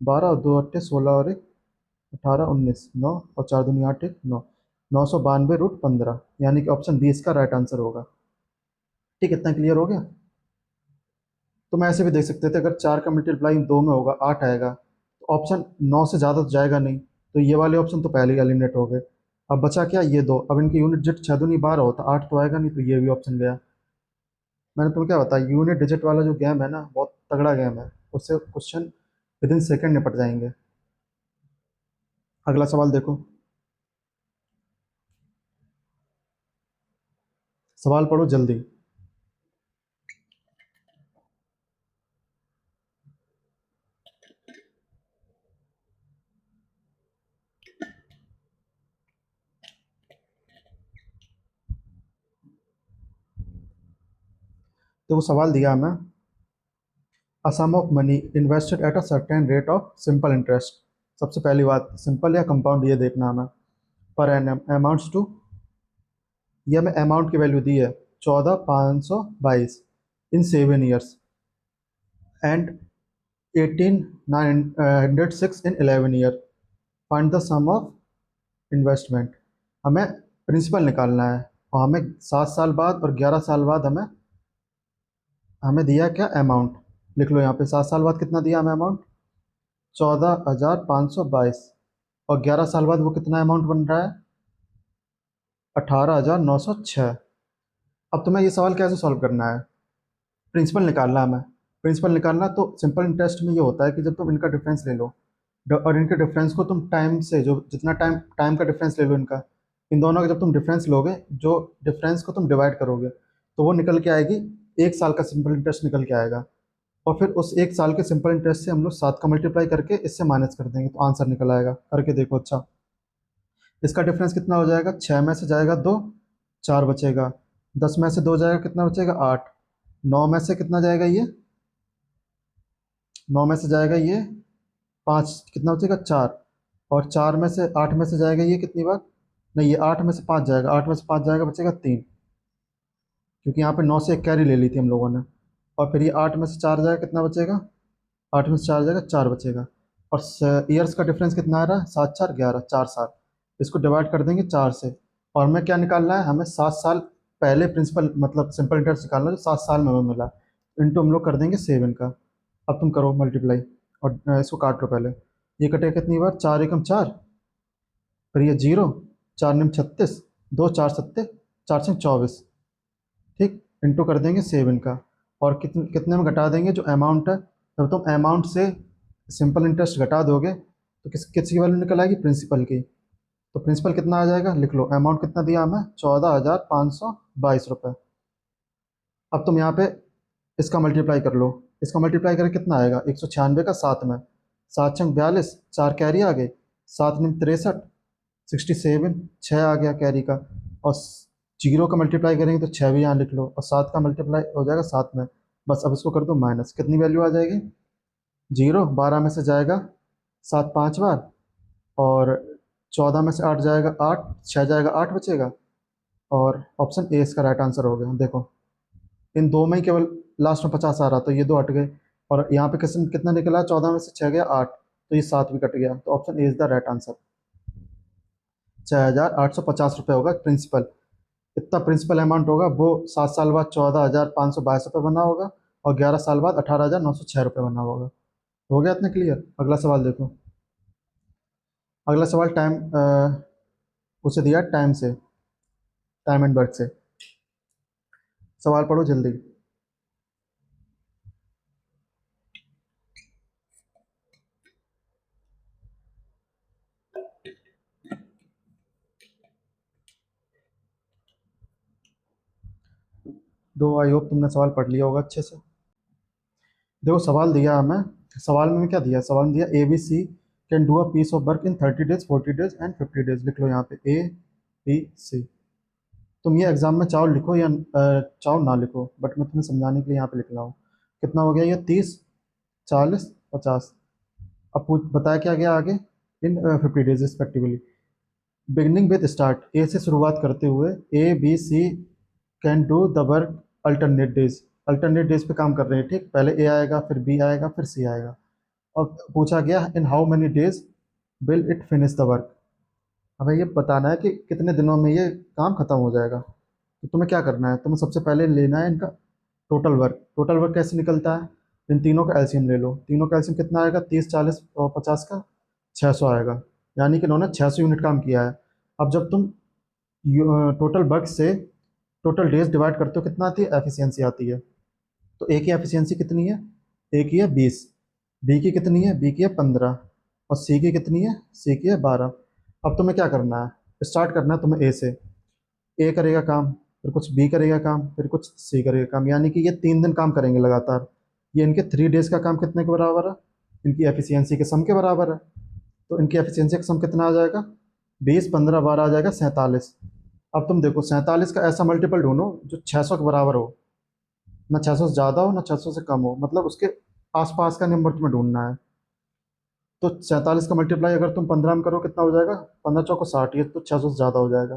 12 और दो अट्ठे 16 और एक 18 19, 9 और 4 दूनी 8 एक 9, 992 रूट 15, यानी कि ऑप्शन बी इसका राइट आंसर होगा। ठीक, इतना क्लियर हो गया? तो मैं ऐसे भी देख सकते थे, अगर 4 का मल्टीप्लाई 2 में होगा 8 आएगा, तो ऑप्शन 9 से ज़्यादा तो जाएगा नहीं, तो ये वाले ऑप्शन तो पहले ही एलिमिनेट हो गए। अब बचा क्या? ये दो। अब इनकी यूनिट डिजिट 6 दूनी 12 होता, 8 तो आएगा नहीं, तो ये भी ऑप्शन गया। मैंने तुम्हें क्या बताया, यूनिट डिजिट वाला जो गेम है ना, बहुत तगड़ा गेम है, उससे क्वेश्चन विद इन सेकेंड निपट जाएंगे। अगला सवाल देखो, सवाल पढ़ो जल्दी। देखो सवाल दिया हमें, a sum of money invested at a certain rate of simple interest. सबसे पहली बात, सिंपल या कंपाउंड ये देखना हमें। पर एनम अमाउंट्स टू, ये हमें अमाउंट की वैल्यू दी है 14,522 in 7 years and 18,906 in 11 year. Find the sum of investment. हमें प्रिंसिपल निकालना है और हमें 7 साल बाद और 11 साल बाद हमें हमें दिया क्या? अमाउंट। लिख लो यहाँ पे, 7 साल बाद कितना दिया हमें अमाउंट? 14,522, और 11 साल बाद वो कितना अमाउंट बन रहा है? 18,906। अब तुम्हें ये सवाल कैसे सॉल्व करना है? प्रिंसिपल निकालना है हमें। प्रिंसिपल निकालना तो सिंपल इंटरेस्ट में ये होता है कि जब तुम इनका डिफरेंस ले लो, और इनके डिफरेंस को तुम टाइम से, जो जितना टाइम टाइम का डिफरेंस ले लो इनका, इन दोनों का जब तुम डिफरेंस लोगे, जो डिफरेंस को तुम डिवाइड करोगे, तो वो निकल के आएगी, 1 साल का सिंपल इंटरेस्ट निकल के आएगा। और फिर उस 1 साल के सिंपल इंटरेस्ट से हम लोग 7 का मल्टीप्लाई करके इससे माइनस कर देंगे, तो आंसर निकल आएगा। करके देखो। अच्छा, इसका डिफरेंस कितना हो जाएगा? 6 में से जाएगा 2, 4 बचेगा। 10 में से 2 जाएगा, कितना बचेगा? 8। 9 में से कितना जाएगा ये? 9 में से जाएगा ये 5, कितना बचेगा? 4। और 4 में से 8 में से जाएगा ये कितनी बार? नहीं, ये 8 में से 5 जाएगा, 8 में से 5 जाएगा, बचेगा 3, क्योंकि यहाँ पे 9 से एक कैरी ले ली थी हम लोगों ने। और फिर ये 8 में से 4 जाएगा, कितना बचेगा? 8 में से 4 जाएगा, 4 बचेगा। और ईयर्स का डिफरेंस कितना आ रहा है? 7 4 11, 4 साल। इसको डिवाइड कर देंगे 4 से। और हमें क्या निकालना है? हमें 7 साल पहले प्रिंसिपल, मतलब सिंपल इंटरेस्ट निकालना है, जो 7 साल में हमें मिला। इंटू हम लोग कर देंगे 7 का। अब तुम करो मल्टीप्लाई, और इसको काट लो पहले। ये कटेगा कितनी बार? 4 एकम 4, फिर ये 0, 4 निम 36, 2 4 सत्ते 4 से 24। ठीक, इंटू कर देंगे 7 का। और कितने कितने में घटा देंगे? जो अमाउंट है, जब तुम अमाउंट से सिंपल इंटरेस्ट घटा दोगे तो किसकी वैल्यू निकल आएगी? प्रिंसिपल की। तो प्रिंसिपल कितना आ जाएगा? लिख लो, अमाउंट कितना दिया हमें? 14,522 रुपये। अब तुम यहाँ पे इसका मल्टीप्लाई कर लो। इसका मल्टीप्लाई करके कितना आएगा? 196 का 7 में, 7 छंग 42, 4 कैरी आ गए, 7 निम 63, 67, 6 आ गया कैरी का। और 0 का मल्टीप्लाई करेंगे तो 6 भी यहाँ लिख लो, और 7 का मल्टीप्लाई हो जाएगा 7 में। बस अब इसको कर दो माइनस, कितनी वैल्यू आ जाएगी? 0, 12 में से जाएगा 7 5 बार, और 14 में से 8 जाएगा 8, 6 जाएगा 8 बचेगा। और ऑप्शन ए इसका राइट आंसर हो गया। देखो, इन दो में ही केवल लास्ट में 50 आ रहा, तो ये दो हट गए। और यहाँ पे कितना निकला? 14 में से 6 गया 8, तो ये 7 भी कट गया, तो option A is the right answer. 6,850 रुपये होगा प्रिंसिपल। इतना प्रिंसिपल अमाउंट होगा वो 7 साल बाद 14,522 रुपये बना होगा, और 11 साल बाद 18,906 रुपये बना होगा। हो गया इतना क्लियर? अगला सवाल देखो। अगला सवाल टाइम, उसे दिया टाइम से, टाइम एंड वर्क से। सवाल पढ़ो जल्दी। दो, आई होप तुमने सवाल पढ़ लिया होगा अच्छे से। देखो सवाल दिया हमें, सवाल में क्या दिया, सवाल में दिया A B C can do a piece of work in 30 days, 40 days and 50 days. लिख लो यहाँ पे ए बी सी। तुम ये एग्जाम में चाहो लिखो या चाहो ना लिखो, बट मैं तुम्हें समझाने के लिए यहाँ पे लिख रहा हूँ। कितना हो गया ये, 30, 40, 50। अब पूछ बताया क्या गया आगे, in 50 days respectively. Beginning with start, A से शुरुआत करते हुए A B C can do the work alternate days. Alternate days पे काम कर रहे हैं, ठीक। पहले ए आएगा, फिर बी आएगा, फिर सी आएगा। और पूछा गया in how many days will it finish the work. हमें ये बताना है कि कितने दिनों में ये काम खत्म हो जाएगा। तो तुम्हें क्या करना है, तुम्हें सबसे पहले लेना है इनका टोटल वर्क। टोटल वर्क कैसे निकलता है, इन तीनों का एलसीएम ले लो। तीनों का एलसीएम कितना आएगा, 30, 40 और 50 का 600 आएगा। यानी कि इन्होंने 600 यूनिट काम किया है। अब जब तुम टोटल वर्क से टोटल डेज डिवाइड करते हो, कितना आती है, एफिशिएंसी आती है। तो ए की एफिशिएंसी कितनी है, ए की है 20, बी की कितनी है, बी की है 15, और सी की कितनी है, सी की है 12। अब तुम्हें क्या करना है, स्टार्ट करना है तुम्हें ए से। ए करेगा काम, फिर कुछ बी करेगा काम, फिर कुछ सी करेगा काम, यानी कि ये 3 दिन काम करेंगे लगातार। ये इनके 3 डेज का काम कितने के बराबर है, इनकी एफिशिएंसी के सम के बराबर है। तो इनकी एफिशिएंसी का सम कितना आ जाएगा, 20, 15, 12 आ जाएगा 47। अब तुम देखो 47 का ऐसा मल्टीपल ढूंढो जो 600 के बराबर हो, ना 600 से ज़्यादा हो ना 600 से कम हो, मतलब उसके आसपास का नंबर तुम्हें ढूंढना है। तो 47 का मल्टीप्लाई अगर तुम 15 में करो कितना हो जाएगा, 15 चौको 60, ये तो 600 से ज़्यादा हो जाएगा।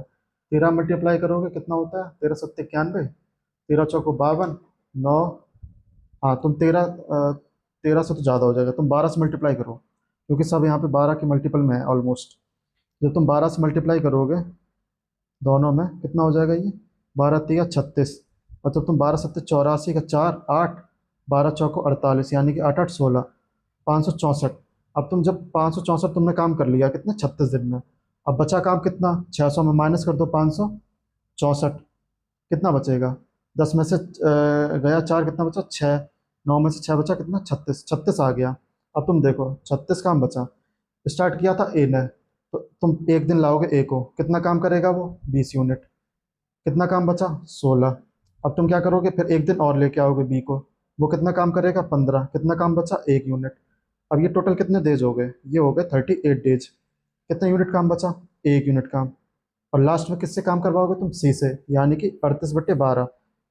13 मल्टीप्लाई करोगे कितना होता है, 13 सत्ते 91, 13 चौको 52, 9। हाँ तुम 13 से तो ज़्यादा हो जाएगा, तुम 12 से मल्टीप्लाई करो, क्योंकि सब यहाँ पे 12 के मल्टीपल में है ऑलमोस्ट। जब तुम 12 से मल्टीप्लाई करोगे दोनों में कितना हो जाएगा ये, 12 तिया 36, और जब तुम 12 सत्ते 84 का 4, 8, 12 चौको 48, यानी कि 8, 8, 16, 564। अब तुम जब 564 तुमने काम कर लिया कितने, 36 दिन में। अब बचा काम कितना, 600 में माइनस कर दो 564, कितना बचेगा, 10 में से गया 4, कितना बचा 6, 9 में से 6 बचा कितना, 36, 36 आ गया। अब तुम देखो 36 काम बचा, स्टार्ट किया था ए ने, तो तुम एक दिन लाओगे ए को, कितना काम करेगा वो, 20 यूनिट। कितना काम बचा, 16। अब तुम क्या करोगे, फिर एक दिन और लेके आओगे बी को, वो कितना काम करेगा, 15। कितना काम बचा, 1 यूनिट। अब ये टोटल कितने डेज हो गए, ये हो गए 38 डेज। कितने यूनिट काम बचा, 1 यूनिट काम। और लास्ट में किससे काम करवाओगे तुम, सी से, यानी कि 38/12।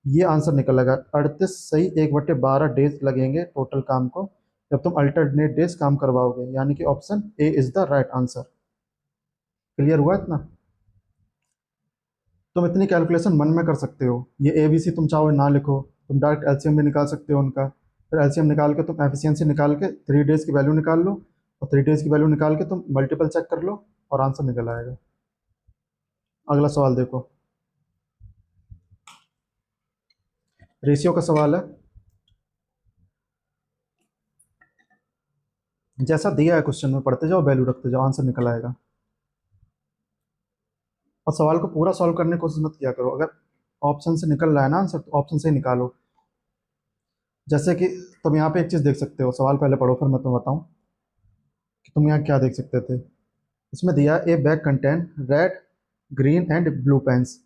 ये आंसर निकलेगा 38 सही 1/12 डेज लगेंगे टोटल काम को, जब तुम अल्टरनेट डेज काम करवाओगे, यानी कि option A is the right answer. Clear हुआ इतना। तुम इतनी कैलकुलेशन मन में कर सकते हो, ये ए बी सी तुम चाहो ना लिखो, तुम डायरेक्ट एलसीएम भी निकाल सकते हो उनका। फिर एलसीएम निकाल के तुम एफिशिएंसी निकाल के 3 डेज की वैल्यू निकाल लो, और 3 डेज की वैल्यू निकाल के तुम मल्टीपल चेक कर लो और आंसर निकल आएगा। अगला सवाल देखो, रेशियो का सवाल है। जैसा दिया है क्वेश्चन में पढ़ते जाओ, वैल्यू रखते जाओ, आंसर निकल आएगा। और सवाल को पूरा सॉल्व करने की कोशिश मत किया करो, अगर ऑप्शन से निकल रहा है ना आंसर तो ऑप्शन से ही निकालो। जैसे कि तुम यहाँ पे एक चीज़ देख सकते हो, सवाल पहले पढ़ो फिर मैं तुम्हें बताऊँ कि तुम यहाँ क्या देख सकते थे। इसमें दिया a bag contain red, green and blue pens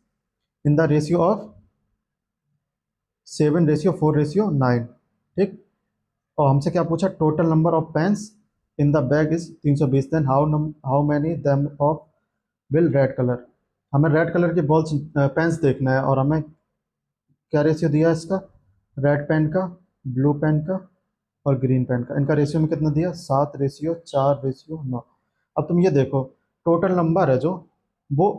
in the ratio of 7:4:9, ठीक। और हमसे क्या पूछा, total number of pens in the bag is 320, then how many them of will red colour. हमें रेड कलर के बॉल्स पेन्स देखना है, और हमें क्या रेशियो दिया है इसका, रेड पेन का, ब्लू पेन का और ग्रीन पेन का, इनका रेशियो में कितना दिया, 7:4:9। अब तुम ये देखो, टोटल नंबर है जो वो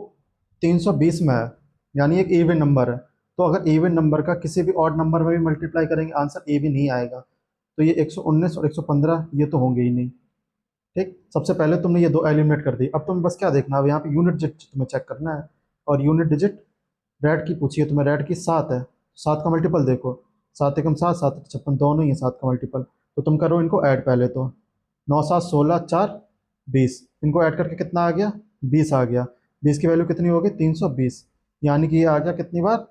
320 में है, यानी एक इवन नंबर है। तो अगर इवन नंबर का किसी भी ऑड नंबर में भी मल्टीप्लाई करेंगे आंसर ए भी नहीं आएगा। तो ये 119 और 115 ये तो होंगे ही नहीं, ठीक। सबसे पहले तुमने ये दो एलिमिनेट कर दी। अब तुम्हें बस क्या देखना है, यहाँ पे यूनिट डिजिट तुम्हें चेक करना है, और यूनिट डिजिट रेड की पूछी है तुम्हें, रेड की 7 है, 7 का मल्टीपल देखो, 7 एकम 7, 7 56, दोनों ही है 7 का मल्टीपल। तो तुम करो इनको ऐड पहले तो, 9, 7, 16, 4, 20, इनको ऐड करके कितना आ गया, 20 आ गया। 20 की वैल्यू कितनी होगी, 320, यानी कि ये आ गया कितनी बार,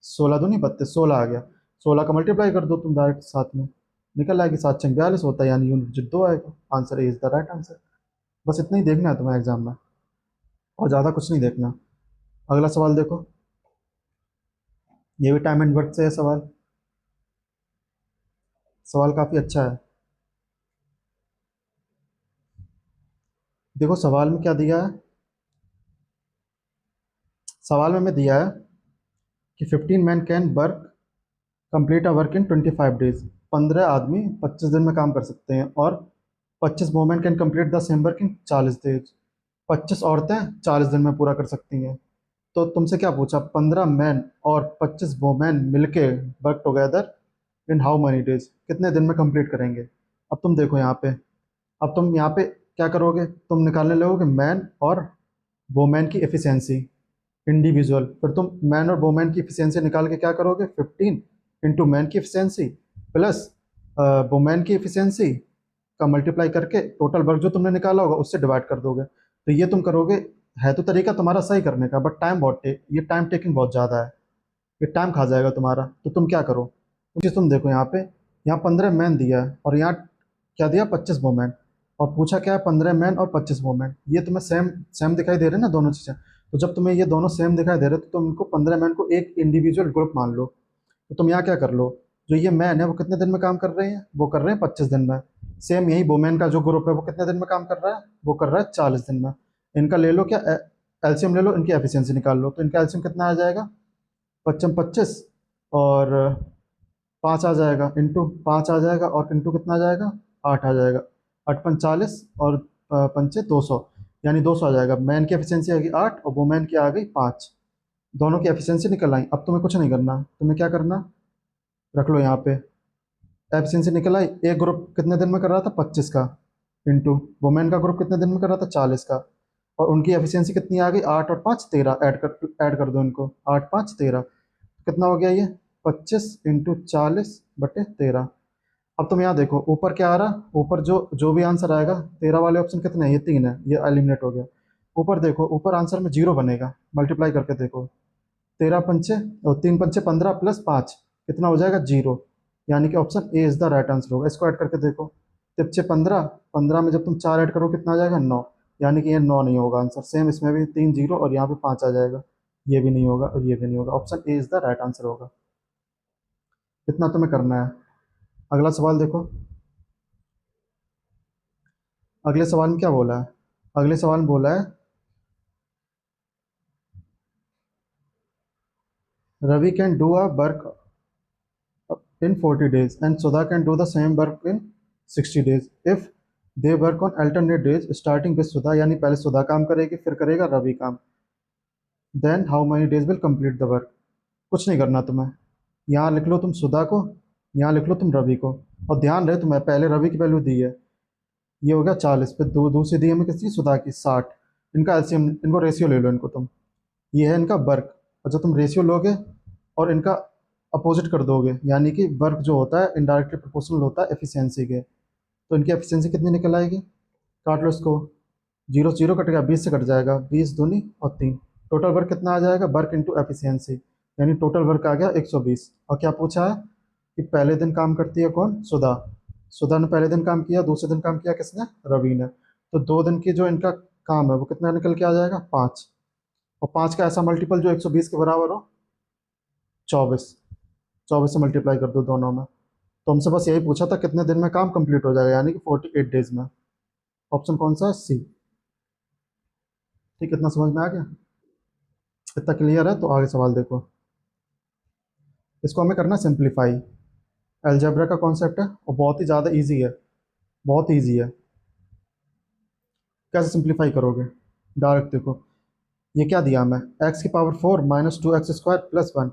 16 दूनी 32, 16 आ गया। 16 का मल्टीप्लाई कर दो तुम डायरेक्ट साथ में, निकल आएगी 7×42 होता है, यानी यूनिट डिजिट 2 आएगा। Answer is the right answer. बस इतना ही देखना है तुम्हें एग्जाम में, और ज़्यादा कुछ नहीं देखना। अगला सवाल देखो, ये भी टाइम एंड वर्क से है सवाल। सवाल काफ़ी अच्छा है। देखो सवाल में क्या दिया है। सवाल में हमें दिया है कि 15 man can work complete a work in 25 days. 15 आदमी 25 दिन में काम कर सकते हैं, और 25 women can complete the same work in 40 days. 25 औरतें 40 दिन में पूरा कर सकती हैं। तो तुमसे क्या पूछा, 15 मैन और 25 वुमेन मिलके work together in how many days, कितने दिन में कंप्लीट करेंगे। अब तुम देखो यहाँ पे, अब तुम यहाँ पे क्या करोगे, तुम निकालने लगोगे मैन और वुमेन की एफिशिएंसी इंडिविजुअल। फिर तुम मैन और वुमेन की एफिशिएंसी निकाल के क्या करोगे, 15 इंटू मैन की एफिशिएंसी प्लस वुमेन की एफिशिएंसी का मल्टीप्लाई करके टोटल वर्क जो तुमने निकाला होगा उससे डिवाइड कर दोगे। तो ये तुम करोगे। है तो तरीका तुम्हारा सही करने का, बट ये टाइम टेकिंग बहुत ज़्यादा है। ये टाइम खा जाएगा तुम्हारा। तो तुम क्या करो, चीज़ तुम देखो यहाँ पे, यहाँ 15 मैन दिया है और यहाँ क्या दिया, 25 वुमेन। और पूछा क्या है, 15 मैन और 25 वुमेन। ये तुम्हें सेम सेम दिखाई दे रहे हैं ना दोनों चीज़ें। तो जब तुम्हें ये दोनों सेम दिखाई दे रहे हैं तो तुम इनको 15 मैन को एक इंडिविजुअल ग्रुप मान लो। तो तुम यहाँ क्या कर लो, जो ये मैन है वो कितने दिन में काम कर रहे हैं, वो कर रहे हैं 25 दिन में। सेम यही वुमेन का जो ग्रुप है वो कितने दिन में काम कर रहा है, वो कर रहा है 40 दिन में। इनका ले लो क्या, एलसीएम ले लो, इनकी एफिशिएंसी निकाल लो। तो इनका एलसीएम कितना आ जाएगा, 25 और 5 आ जाएगा, इंटू 5 आ जाएगा, और इंटू कितना आ जाएगा, 8 आ जाएगा। 8 × 5 = 40 और पंचे 200, यानी 200 आ जाएगा। मैन की एफिशिएंसी आ गई 8 और वुमेन की आ गई 5। दोनों की एफिशिएंसी निकल आई। अब तुम्हें कुछ नहीं करना, तुम्हें क्या करना, रख लो यहाँ पे। एफिशिएंसी निकल आई, एक ग्रुप कितने दिन में कर रहा था, 25 का, इंटू वुमेन का ग्रुप कितने दिन में कर रहा था, 40 का। और उनकी एफिशिएंसी कितनी आ गई, 8 और 5 13, ऐड कर दो इनको, 8 5 13, कितना हो गया ये, 25 × 40/13। अब तुम यहाँ देखो ऊपर क्या आ रहा, ऊपर जो जो भी आंसर आएगा, 13 वाले ऑप्शन कितने हैं, ये 3 है, ये एलिमिनेट हो गया। ऊपर देखो, ऊपर आंसर में 0 बनेगा, मल्टीप्लाई करके देखो। 13 पंचे और 3 पंचे 15 प्लस 5 कितना हो जाएगा, 0। यानी कि option A is the right answer होगा। इसको ऐड करके देखो, तिप्चे 15, 15 में जब तुम 4 ऐड करो कितना आ जाएगा, 9। यानी कि ये 9 नहीं होगा आंसर। सेम इसमें भी 3 0 और यहाँ पे 5 आ जाएगा। ये भी नहीं होगा और ये भी नहीं होगा। Option A is the right answer होगा। इतना तुम्हें करना है। अगला सवाल देखो। अगले सवाल में क्या बोला है, अगले सवाल में बोला है Ravi can do a work in 40 days and Sudha can do the same work in 60 days if they work on alternate days starting with Sudha। यानी पहले सुधा काम करेगी फिर करेगा रवि काम। Then how many days will complete the work। कुछ नहीं करना तुम्हें, यहाँ लिख लो तुम सुधा को, यहाँ लिख लो तुम रवि को। और ध्यान रहे तुम्हें पहले रवि की वैल्यू दी है, ये हो गया 40, फिर दूसरी दी है हमें किसकी, सुधा की 60। इनका एलसीएम, इनको रेशियो ले लो इनको तुम। ये है इनका वर्क, और जब तुम रेशियो लोगे और इनका अपोजिट कर दोगे, यानी कि वर्क जो होता है इनडायरेक्टली प्रोपोर्शनल होता है एफिशिएंसी के। तो इनकी एफिशिएंसी कितनी निकल आएगी, काट लो इसको, 0 से 0 कट गया, 20 से कट जाएगा, 20 दूनी और 3। टोटल वर्क कितना आ जाएगा, वर्क इंटू एफिशिएंसी, यानी टोटल वर्क आ गया 120। और क्या पूछा है कि पहले दिन काम करती है कौन, सुधा। सुधा ने पहले दिन काम किया, दूसरे दिन काम किया किसने, रवि ने। तो 2 दिन की जो इनका काम है वो कितना निकल के आ जाएगा, 5। और 5 का ऐसा मल्टीपल जो 120 के बराबर हो, 24। 24 से मल्टीप्लाई कर दो दोनों में। तो हमसे बस यही पूछा था कितने दिन में काम कंप्लीट हो जाएगा, यानी कि 48 डेज में। ऑप्शन कौन सा है, सी। ठीक, इतना समझ में आ गया, इतना क्लियर है। तो आगे सवाल देखो, इसको हमें करना सिंप्लीफाई। अलजेब्रा का कॉन्सेप्ट है और बहुत ही ज़्यादा इजी है, बहुत ईजी है। कैसे सिंप्लीफाई करोगे, डायरेक्ट देखो, ये क्या दिया हमें, x⁴ माइनस 2x² + 1।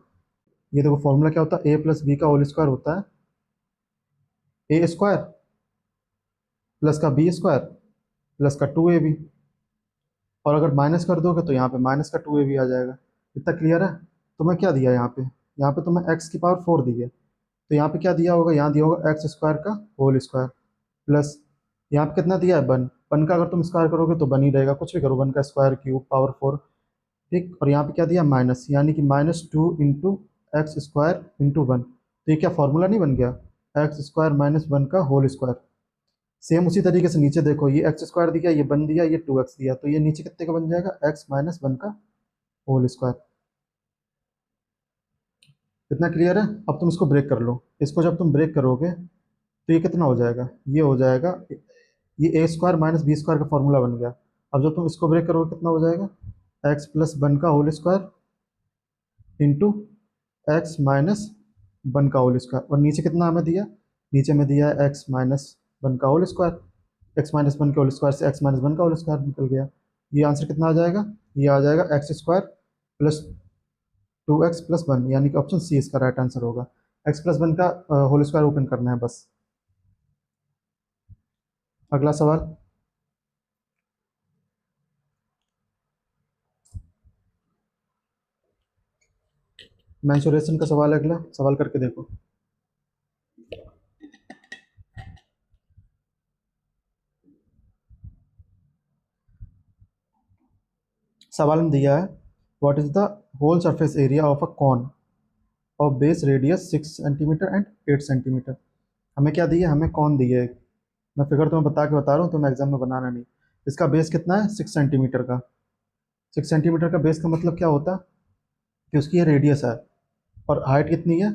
ये देखो फॉर्मूला क्या होता है, a + b का होल स्क्वायर होता है a² प्लस का b² प्लस का 2ab। और अगर माइनस कर दोगे तो यहाँ पे माइनस का 2ab आ जाएगा। इतना क्लियर है। तुम्हें क्या दिया यहाँ पे, यहाँ पे तुम्हें x⁴ दी है, तो यहाँ पे क्या दिया होगा, यहाँ दिया होगा x² का होल स्क्वायर प्लस यहाँ पे कितना दिया है, 1। 1 का अगर तुम स्क्वायर करोगे तो बन ही रहेगा, कुछ भी करो, 1 का स्क्वायर क्यूब पावर 4। ठीक, और यहाँ पे क्या दिया, माइनस, यानी कि -2 इंटू x² × 1। तो ये क्या फॉर्मूला नहीं बन गया, x² - 1 का होल स्क्वायर। सेम उसी तरीके से नीचे देखो, ये x² दिया, ये 1 दिया, ये 2x दिया, तो ये नीचे कितने का बन जाएगा, x - 1 का होल स्क्वायर। इतना क्लियर है? अब तुम इसको ब्रेक कर लो। इसको जब तुम ब्रेक करोगे तो ये कितना हो जाएगा, ये हो जाएगा, ये ए स्क्वायर माइनस बी स्क्वायर का फॉर्मूला बन गया। अब जब तुम इसको ब्रेक करोगे कितना हो जाएगा, एक्स प्लस वन का whole square into x minus one का होल स्क्वायर। और नीचे कितना हमें दिया, नीचे में दिया है एक्स माइनस वन का whole square. X minus one के होल स्क्वायर से एक्स माइनस वन का होल स्क्वायर निकल गया। ये आंसर कितना आ जाएगा, ये आ जाएगा x square plus two x plus one, यानी कि ऑप्शन सी इसका राइट आंसर होगा। एक्स प्लस वन का होल स्क्वायर ओपन करना है बस। अगला सवाल। मैंसुरेशन का सवाल है, अगला सवाल करके देखो। सवाल में दिया है what is the whole surface area of a cone of base radius 6 centimetre and 8 centimetre. हमें क्या दिया, हमें कौन दिया है। मैं फिगर तुम्हें बता के बता रहा हूँ, तुम्हें एग्जाम में बनाना नहीं। इसका बेस कितना है, 6 सेंटीमीटर का। 6 सेंटीमीटर का बेस का मतलब क्या होता है कि उसकी ये रेडियस है और हाइट कितनी है,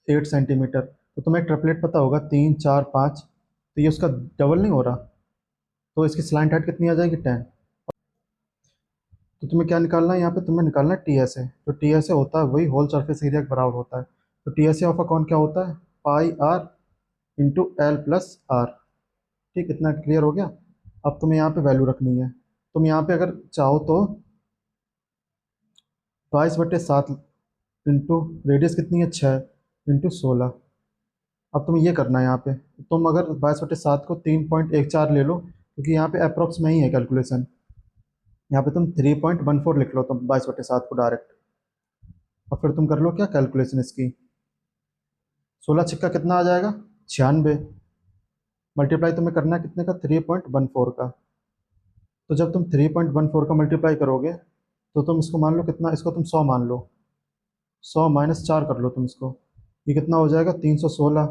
8 सेंटीमीटर। तो तुम्हें एक ट्रिपलेट पता होगा, 3 4 5, तो ये उसका डबल नहीं हो रहा, तो इसकी स्लैंट हाइट कितनी आ जाएगी, 10। तो तुम्हें क्या निकालना है यहाँ पे, तुम्हें निकालना है टी एस ए। तो टी एस ए होता है वही होल सरफेस एरिया के बराबर होता है। तो T S A of a कौन क्या होता है, pi r into l plus r. ठीक, इतना क्लियर हो गया। अब तुम्हें यहाँ पे वैल्यू रखनी है। तुम यहाँ पे अगर चाहो तो 22/7 इंटू रेडियस कितनी है, 6 इंटू 16। अब तुम्हें ये करना है यहाँ पे, तुम अगर 22/7 को 3.14 ले लो, क्योंकि यहाँ पे अप्रॉक्स में ही है कैलकुलेशन। यहाँ पे तुम 3.14 लिख लो तुम 22/7 को डायरेक्ट, और फिर तुम कर लो क्या कैलकुलेशन इसकी। 16 छिक्का कितना आ जाएगा, 96। मल्टीप्लाई तुम्हें करना है कितने का, 3.14 का। तो जब तुम 3.14 का मल्टीप्लाई करोगे तो तुम इसको मान लो कितना, इसको तुम 100 मान लो। 100 - 4 कर लो तुम इसको, ये कितना हो जाएगा, 316।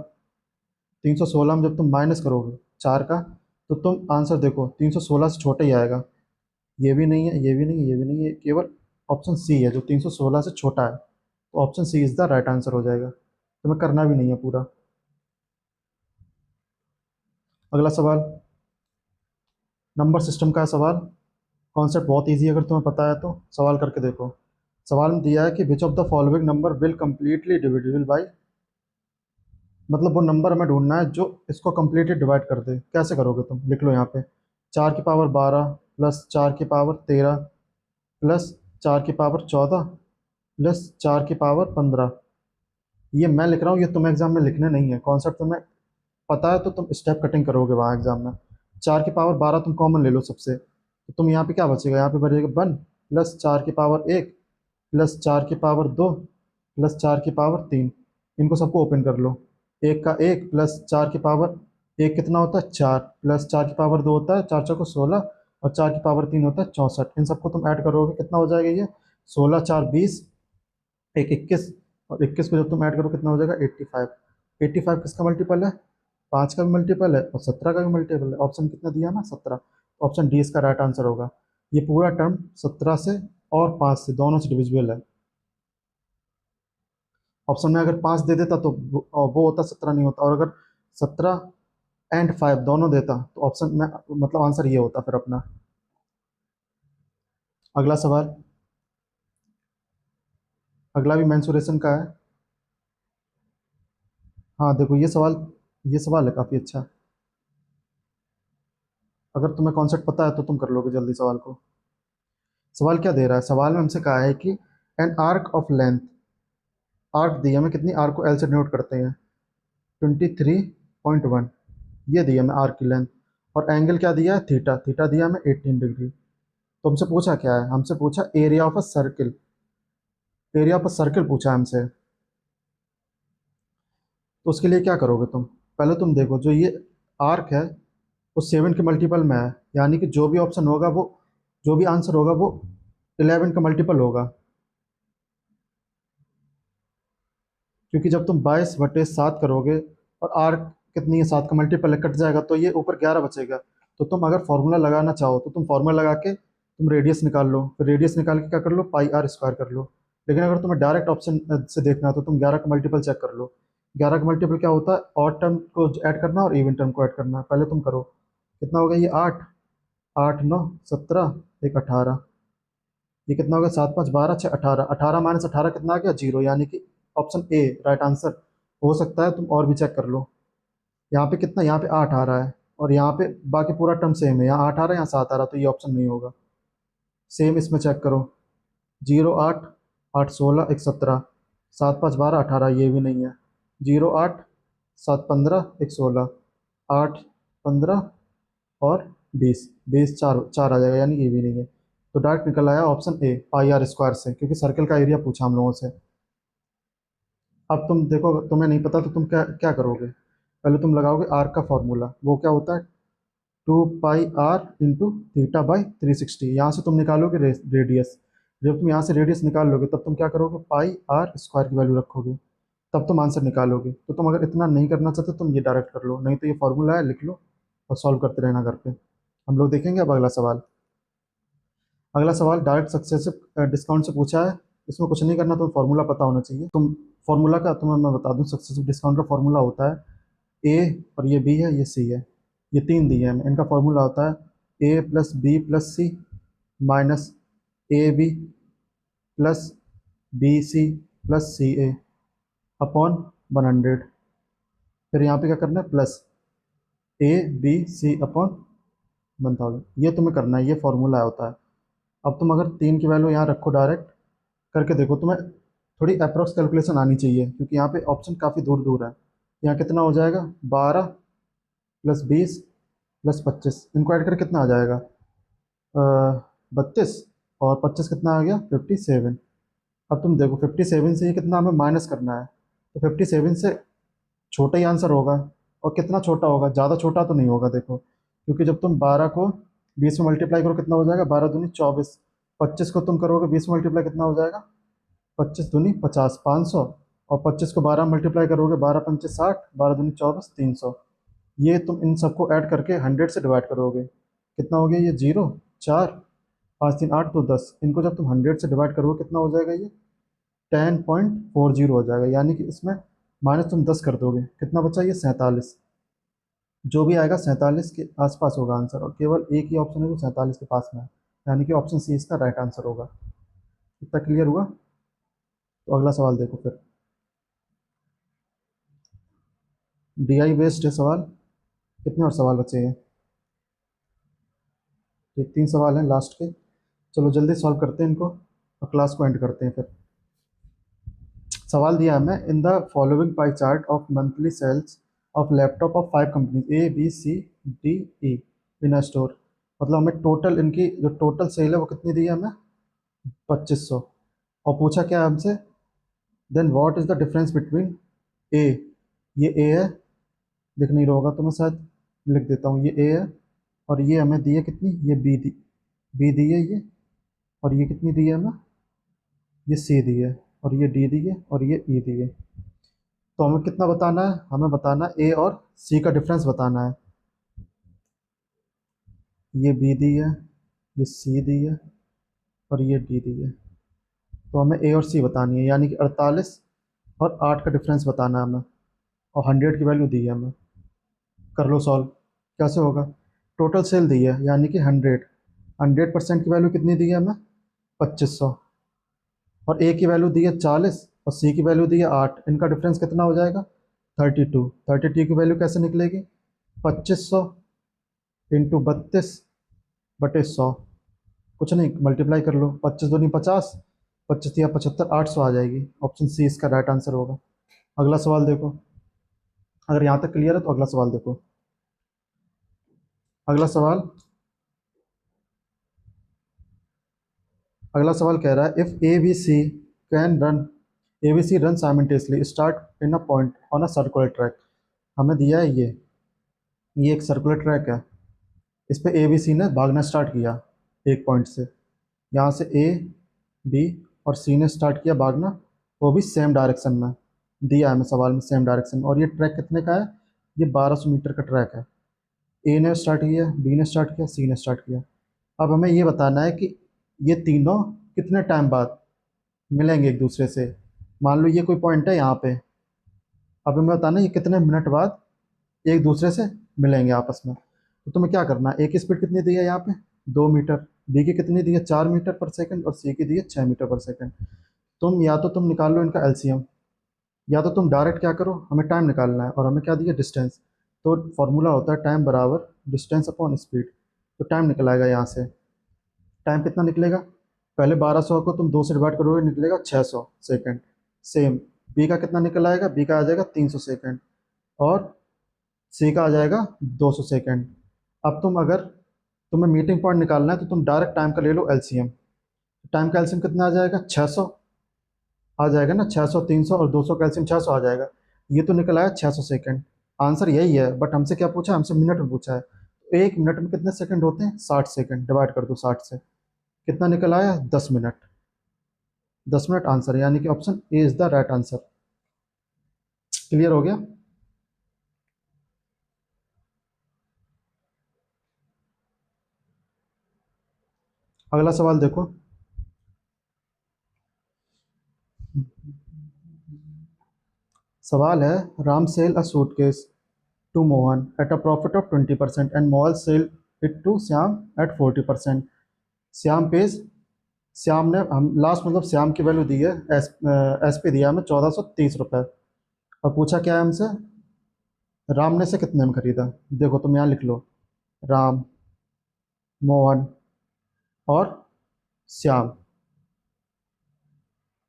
316 में जब तुम माइनस करोगे 4 का, तो तुम आंसर देखो 316 से छोटा ही आएगा। ये भी नहीं है, ये भी नहीं है, ये भी नहीं है, केवल ऑप्शन सी है जो 316 से छोटा है। तो option C is the right answer हो जाएगा। तुम्हें करना भी नहीं है पूरा। अगला सवाल, नंबर सिस्टम का है सवाल। कॉन्सेप्ट बहुत इजी है, अगर तुम्हें पता है तो सवाल करके देखो। सवाल में दिया है कि which of the following number will completely divisible by, मतलब वो नंबर हमें ढूंढना है जो इसको कम्प्लीटली डिवाइड कर दे। कैसे करोगे तुम, लिख लो यहाँ पे, 4 की पावर 12 प्लस 4 की पावर 13 प्लस 4 की पावर 14 प्लस 4 की पावर 15। ये मैं लिख रहा हूँ, ये तुम्हें एग्जाम में लिखने नहीं है। कॉन्सेप्ट तुम्हें पता है तो तुम स्टेप कटिंग करोगे वहाँ एग्जाम में। 4 की पावर 12 तुम कॉमन ले लो सबसे, तो तुम यहाँ पे क्या बचेगा, यहाँ पे बचेगा 1 प्लस 4 की पावर 1 प्लस 4 की पावर 2 प्लस 4 की पावर 3। इनको सबको ओपन कर लो। 1 का 1 प्लस 4 की पावर 1 कितना होता है, 4 प्लस 4 की पावर 2 होता है 4 4 को 16, और 4 की पावर 3 होता है 64। इन सबको तुम ऐड करोगे कितना हो जाएगा, ये 16 4 20, 1 21, और 21 को जब तुम ऐड करो कितना हो जाएगा, 85। 85 किसका मल्टीपल है, 5 का भी मल्टीपल है और 17 का भी मल्टीपल है। ऑप्शन कितना दिया ना, 17। ऑप्शन डी इसका राइट आंसर होगा। ये पूरा टर्म 17 से और 5 से दोनों से डिविजिबल है। ऑप्शन में अगर 5 दे देता तो वो होता, 17 नहीं होता, और अगर 17 और 5 दोनों देता तो ऑप्शन में मतलब आंसर ये होता फिर अपना। अगला सवाल, अगला भी मेंसुरेशन का है। हाँ देखो ये सवाल है काफ़ी अच्छा। अगर तुम्हें कॉन्सेप्ट पता है तो तुम कर लोगे जल्दी सवाल को। सवाल क्या दे रहा है, सवाल में हमसे कहा है कि an arc of length, arc दिया हमें कितनी, आर्क को एल से डिनोट करते हैं, 23.1, ये दिया हमें आर्क की लेंथ। और एंगल क्या दिया है, थीटा, थीटा दिया हमें 18 डिग्री। तो हमसे पूछा क्या है, हमसे पूछा area of a circle, area of a circle पूछा है हमसे। तो उसके लिए क्या करोगे तुम, पहले तुम देखो जो ये आर्क है वो 7 के मल्टीपल में है, यानी कि जो भी ऑप्शन होगा वो, जो भी आंसर होगा वो 11 का मल्टीपल होगा। क्योंकि जब तुम 22/7 करोगे और आर कितनी है, 7 का मल्टीपल है, कट जाएगा तो ये ऊपर 11 बचेगा। तो तुम अगर फार्मूला लगाना चाहो तो तुम फार्मूला लगा के तुम रेडियस निकाल लो, फिर रेडियस निकाल के क्या कर लो, पाई आर स्क्वायर कर लो। लेकिन अगर तुम्हें डायरेक्ट ऑप्शन से देखना है तो तुम 11 का मल्टीपल चेक कर लो। 11 का मल्टीपल क्या होता है, ऑड टर्म को ऐड करना और इवन टर्म को ऐड करना। पहले तुम करो, कितना हो गया ये 8, 8 9 17, एक 18, ये कितना हो गया 7 5 12 6 18, 18 माइनस 18 कितना आ गया 0, यानी कि ऑप्शन ए राइट आंसर हो सकता है। तुम और भी चेक कर लो, यहाँ पे कितना, यहाँ पे 8 आ रहा है और यहाँ पे बाकी पूरा टर्म सेम है, यहाँ 8 आ रहा है यहाँ 7 आ रहा है, तो ये ऑप्शन नहीं होगा। सेम इसमें चेक करो, 0 8, 8 16 1 17, 7 5 12 18, ये भी नहीं है। 0 8, 7 15 1 16, 8 15 और 20, 20 4 4 आ जाएगा, यानी ये भी नहीं है। तो डायरेक्ट निकल आया option A pi r square से, क्योंकि सर्कल का एरिया पूछा हम लोगों से। अब तुम देखो, तुम्हें नहीं पता तो तुम क्या क्या करोगे, पहले तुम लगाओगे आर का फॉर्मूला, वो क्या होता है 2 पाई आर इंटू थीटा बाई 360। यहाँ से तुम निकालोगे रेडियस, जब तुम यहाँ से रेडियस निकाल लोगे तब तुम क्या करोगे, पाई आर स्क्वायर की वैल्यू रखोगे, तब तुम आंसर निकालोगे। तो तुम अगर इतना नहीं करना चाहते तुम ये डायरेक्ट कर लो, नहीं तो ये फॉर्मूला है लिख लो और सॉल्व करते रहना घर पे। हम लोग देखेंगे अब अगला सवाल। अगला सवाल डायरेक्ट सक्सेसिव डिस्काउंट से पूछा है। इसमें कुछ नहीं करना, तुम्हें फॉर्मूला पता होना चाहिए। तुम फॉर्मूला का तुम्हें मैं बता दूं, सक्सेसिव डिस्काउंट का फॉर्मूला होता है ए, और ये बी है, ये सी है, ये तीन दिए हैं, इनका फॉर्मूला होता है A plus B plus C minus A B plus B C plus C A upon 100। फिर यहाँ पे क्या करना है, plus A B C upon 1000, ये तुम्हें करना है, ये फॉर्मूला होता है। अब तुम अगर तीन की वैल्यू यहाँ रखो, डायरेक्ट करके देखो, तुम्हें थोड़ी अप्रोक्स कैलकुलेशन आनी चाहिए, क्योंकि यहाँ पे ऑप्शन काफ़ी दूर दूर है। यहाँ कितना हो जाएगा, 12 प्लस 20 प्लस 25, इनको ऐड करके कितना आ जाएगा 32, और 25 कितना आ गया 57। अब तुम देखो 57 से ये कितना हमें माइनस करना है, तो 57 से छोटा ही आंसर होगा। और कितना छोटा होगा, ज़्यादा छोटा तो नहीं होगा देखो, क्योंकि जब तुम 12 को 20 में मल्टीप्लाई करो कितना हो जाएगा, 12 दूनी 24, 25 को तुम करोगे 20 में मल्टीप्लाई कितना हो जाएगा, 25 दूनी 50, 500, और 25 को 12 मल्टीप्लाई करोगे, 12 पंचे 60, 12 दूनी 24, 300। ये तुम इन सबको ऐड करके 100 से डिवाइड करोगे, कितना हो गया ये 0 4 5 3 8 2 10, इनको जब तुम 100 से डिवाइड करोगे कितना हो जाएगा, ये 10.40 हो जाएगा, यानी कि इसमें माइनस तुम 10 कर दोगे, कितना बचा ये 47। जो भी आएगा 47 के आसपास होगा आंसर, और केवल एक ही ऑप्शन है जो 47 के पास में है, यानी कि ऑप्शन सी इसका राइट आंसर होगा। इतना क्लियर हुआ। तो अगला सवाल देखो फिर, डीआई बेस्ड है सवाल। कितने और सवाल बचे हैं, एक तीन सवाल हैं लास्ट के, चलो जल्दी सॉल्व करते हैं इनको और क्लास को एंड करते हैं फिर। सवाल दिया है हमें, in the following pie chart of monthly sales of laptop of 5 companies A B C D E in a store. मतलब हमें टोटल इनकी जो टोटल सेल है वो कितनी दी है हमें, 2500। और पूछा क्या है हमसे, then what is the difference between A, ये ए है, दिख नहीं रहा होगा तो मैं शायद लिख देता हूँ, ये ए है, और ये हमें दी है कितनी, ये बी दी है ये, और ये कितनी दी है हमें, ये सी दी है, और ये डी दी है, और ये ई दी है। तो हमें कितना बताना है, हमें बताना है ए और सी का डिफरेंस बताना है। ये बी दी है, ये सी दी है, और ये डी दी है। तो हमें ए और सी बतानी है, यानी कि 48 और 8 का डिफरेंस बताना है हमें, और 100 की वैल्यू दी है हमें। कर लो सॉल्व, कैसे होगा, टोटल सेल दी है यानी कि 100% की वैल्यू कितनी दी है हमें 2500, और ए की वैल्यू दी है 40 और सी की वैल्यू दी है 8, इनका डिफरेंस कितना हो जाएगा 32। 32 की वैल्यू कैसे निकलेगी, 2500 इंटू 32/100, कुछ नहीं मल्टीप्लाई कर लो, 25 दूनी 50, 25 या 75, 800 आ जाएगी। ऑप्शन सी इसका राइट आंसर होगा। अगला सवाल देखो, अगर यहाँ तक क्लियर है तो अगला सवाल देखो। अगला सवाल, अगला सवाल कह रहा है, if A B C can run, A B C run simultaneously start in a point on a circular track. हमें दिया है ये एक सर्कुलर ट्रैक है, इस पे ए बी सी ने भागना स्टार्ट किया एक पॉइंट से, यहाँ से ए बी और सी ने स्टार्ट किया भागना, वो भी सेम डायरेक्शन में, दिया है हमें सवाल में सेम डायरेक्शन में। और ये ट्रैक कितने का है, ये 1200 मीटर का ट्रैक है। ए ने स्टार्ट किया, बी ने स्टार्ट किया, सी ने स्टार्ट किया। अब हमें ये बताना है कि ये तीनों कितने टाइम बाद मिलेंगे एक दूसरे से। मान लो ये कोई पॉइंट है यहाँ पे, अब हमें बताना ये कितने मिनट बाद एक दूसरे से मिलेंगे आपस में। तो तुम्हें क्या करना है, ए की स्पीड कितनी दी है यहाँ पे 2 मीटर, बी की कितनी दी है 4 मीटर पर सेकंड और सी की दी है 6 मीटर पर सेकंड। तुम या तो तुम निकाल लो इनका एलसीएम, या तो तुम डायरेक्ट क्या करो, हमें टाइम निकालना है और हमें क्या दिया डिस्टेंस। तो फॉर्मूला होता है टाइम बराबर डिस्टेंस अपॉन स्पीड। तो टाइम निकल आएगा यहाँ से, टाइम कितना निकलेगा, पहले 1200 को तुम 2 से डिवाइड करोगे निकलेगा 600 सेकेंड। सेम बी का कितना निकल आएगा, बी का आ जाएगा 300 सेकेंड और सी का आ जाएगा 200 सेकेंड। अब तुम अगर तुम्हें मीटिंग पॉइंट निकालना है तो तुम डायरेक्ट टाइम का ले लो एलसीएम। टाइम का एलसीएम कितना आ जाएगा 600 आ जाएगा ना, 600 300 और 200 का एलसीएम 600 आ जाएगा। ये तो निकल आया 600 सेकेंड। आंसर यही है, बट हमसे क्या पूछा, हमसे मिनट में पूछा है। तो 1 मिनट में कितने सेकंड होते हैं 60 सेकंड, डिवाइड कर दो 60 से, कितना निकल आया 10 मिनट। 10 मिनट आंसर, यानी कि option A is the right answer. Clear हो गया। अगला सवाल देखो। सवाल है, Ram sell a suitcase to Mohan at a profit of 20% and Mohan sell it to Shyam at 40%। Shyam pays, Shyam ने हम लास्ट मतलब श्याम की वैल्यू दी है एस पे दिया हमें 1430 रुपये, और पूछा क्या है हमसे, राम ने से कितने में खरीदा। देखो तुम यहाँ लिख लो, राम, मोहन और श्याम।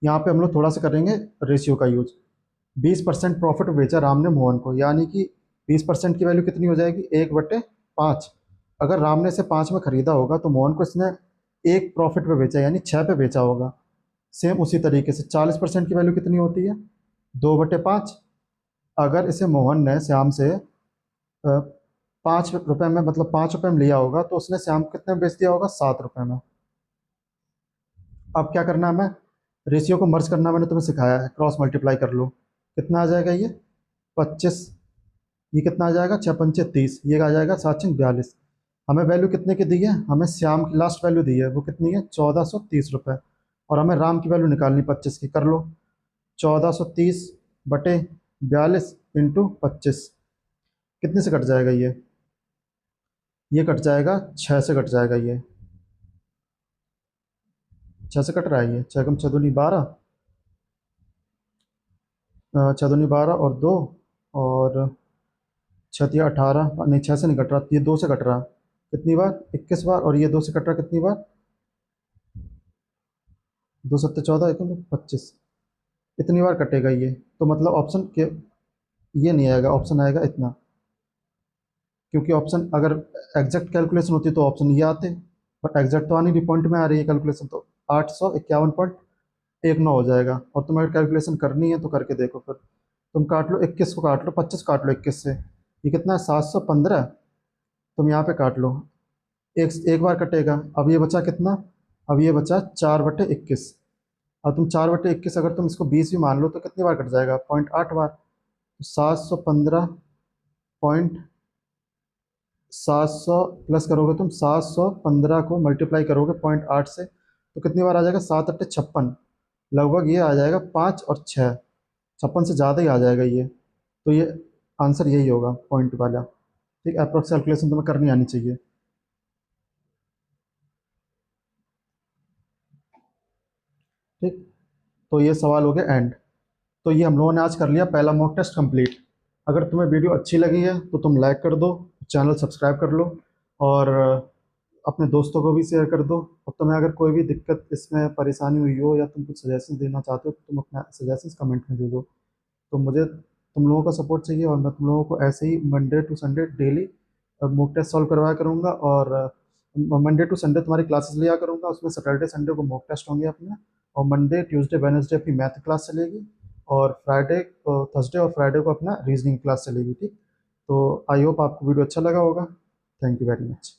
यहाँ पे हम लोग थोड़ा सा करेंगे रेशियो का यूज। 20% प्रॉफिट बेचा राम ने मोहन को, यानी कि 20% की वैल्यू कितनी हो जाएगी 1/5। अगर राम ने इसे 5 में खरीदा होगा तो मोहन को इसने 1 प्रॉफिट पे बेचा, यानी 6 पे बेचा होगा। सेम उसी तरीके से 40% की वैल्यू कितनी होती है 2/5। अगर इसे मोहन ने श्याम से 5 रुपये में, मतलब 5 रुपये में लिया होगा, तो उसने श्याम को कितने में बेच दिया होगा 7 रुपये में। अब क्या करना है, हमें रेशियो को मर्ज करना मैंने तुम्हें सिखाया है, क्रॉस मल्टीप्लाई कर लो, कितना आ जाएगा ये 25, ये कितना आ जाएगा 6×5 = 30, ये आ जाएगा 7×42। हमें वैल्यू कितने की दी है, हमें श्याम की लास्ट वैल्यू दी है, वो कितनी है 1430 रुपये, और हमें राम की वैल्यू निकालनी 25 की। कर लो 1430/42 इंटू 25, कितने से कट जाएगा ये कट जाएगा 6 से कट जाएगा, ये 6 से कट रहा है, ये 6×6 = 12, 6×2 = 12 और 2 और 6×3 = 18, नहीं 6 से नहीं कट रहा, ये 2 से कट रहा, कितनी बार 21 बार, और ये 2 से कट रहा कितनी बार 2×7 = 14, 1×25, इतनी बार कटेगा ये। तो मतलब ऑप्शन के ये नहीं आएगा, ऑप्शन आएगा इतना, क्योंकि ऑप्शन अगर एग्जैक्ट कैलकुलेशन होती तो ऑप्शन ये आते, बट एग्जैक्ट तो आनी नहीं, पॉइंट में आ रही है कैलकुलेशन, तो 851.19 हो जाएगा। और तुम्हें अगर कैलकुलेशन करनी है तो करके देखो, फिर तुम काट लो 21 को, काट लो 25 काट लो 21 से, ये कितना है 715, तुम यहाँ पे काट लो, एक एक बार कटेगा। अब ये बचा कितना, अब ये बचा 4/21। अब तुम 4/21 अगर तुम इसको 20 भी मान लो तो कितनी बार कट जाएगा 0.8 बार। तो 700 प्लस करोगे तुम, 715 को मल्टीप्लाई करोगे 0.8 से, तो कितनी बार आ जाएगा 7×8 = 56, लगभग ये आ जाएगा 5 और 6, 56 से ज़्यादा ही आ जाएगा ये। तो ये आंसर यही होगा पॉइंट वाला। ठीक, अप्रोक्स कैलकुलेशन तुम्हें करनी आनी चाहिए। ठीक, तो ये सवाल हो गया एंड। तो ये हम लोगों ने आज कर लिया पहला मॉक टेस्ट कंप्लीट। अगर तुम्हें वीडियो अच्छी लगी है तो तुम लाइक कर दो, चैनल सब्सक्राइब कर लो, और अपने दोस्तों को भी शेयर कर दो। और तुम्हें अगर कोई भी दिक्कत इसमें परेशानी हुई हो या तुम कुछ सजेशन देना चाहते हो तो तुम अपना सजेशंस कमेंट में दे दो। तो मुझे तुम लोगों का सपोर्ट चाहिए, और मैं तुम लोगों को ऐसे ही Monday to Sunday daily mock test solve करवाया करूँगा, और मंडे टू संडे तुम्हारी क्लासेस लिया करूँगा, उसमें सैटरडे संडे को मॉक टेस्ट होंगे अपने, और मंडे ट्यूसडे वेडनेसडे अपनी मैथ क्लास चलेगी, और फ्राइडे थर्सडे और फ्राइडे को अपना रीजनिंग क्लास चलेगी। ठीक, तो आई होप आपको वीडियो अच्छा लगा होगा। Thank you very much.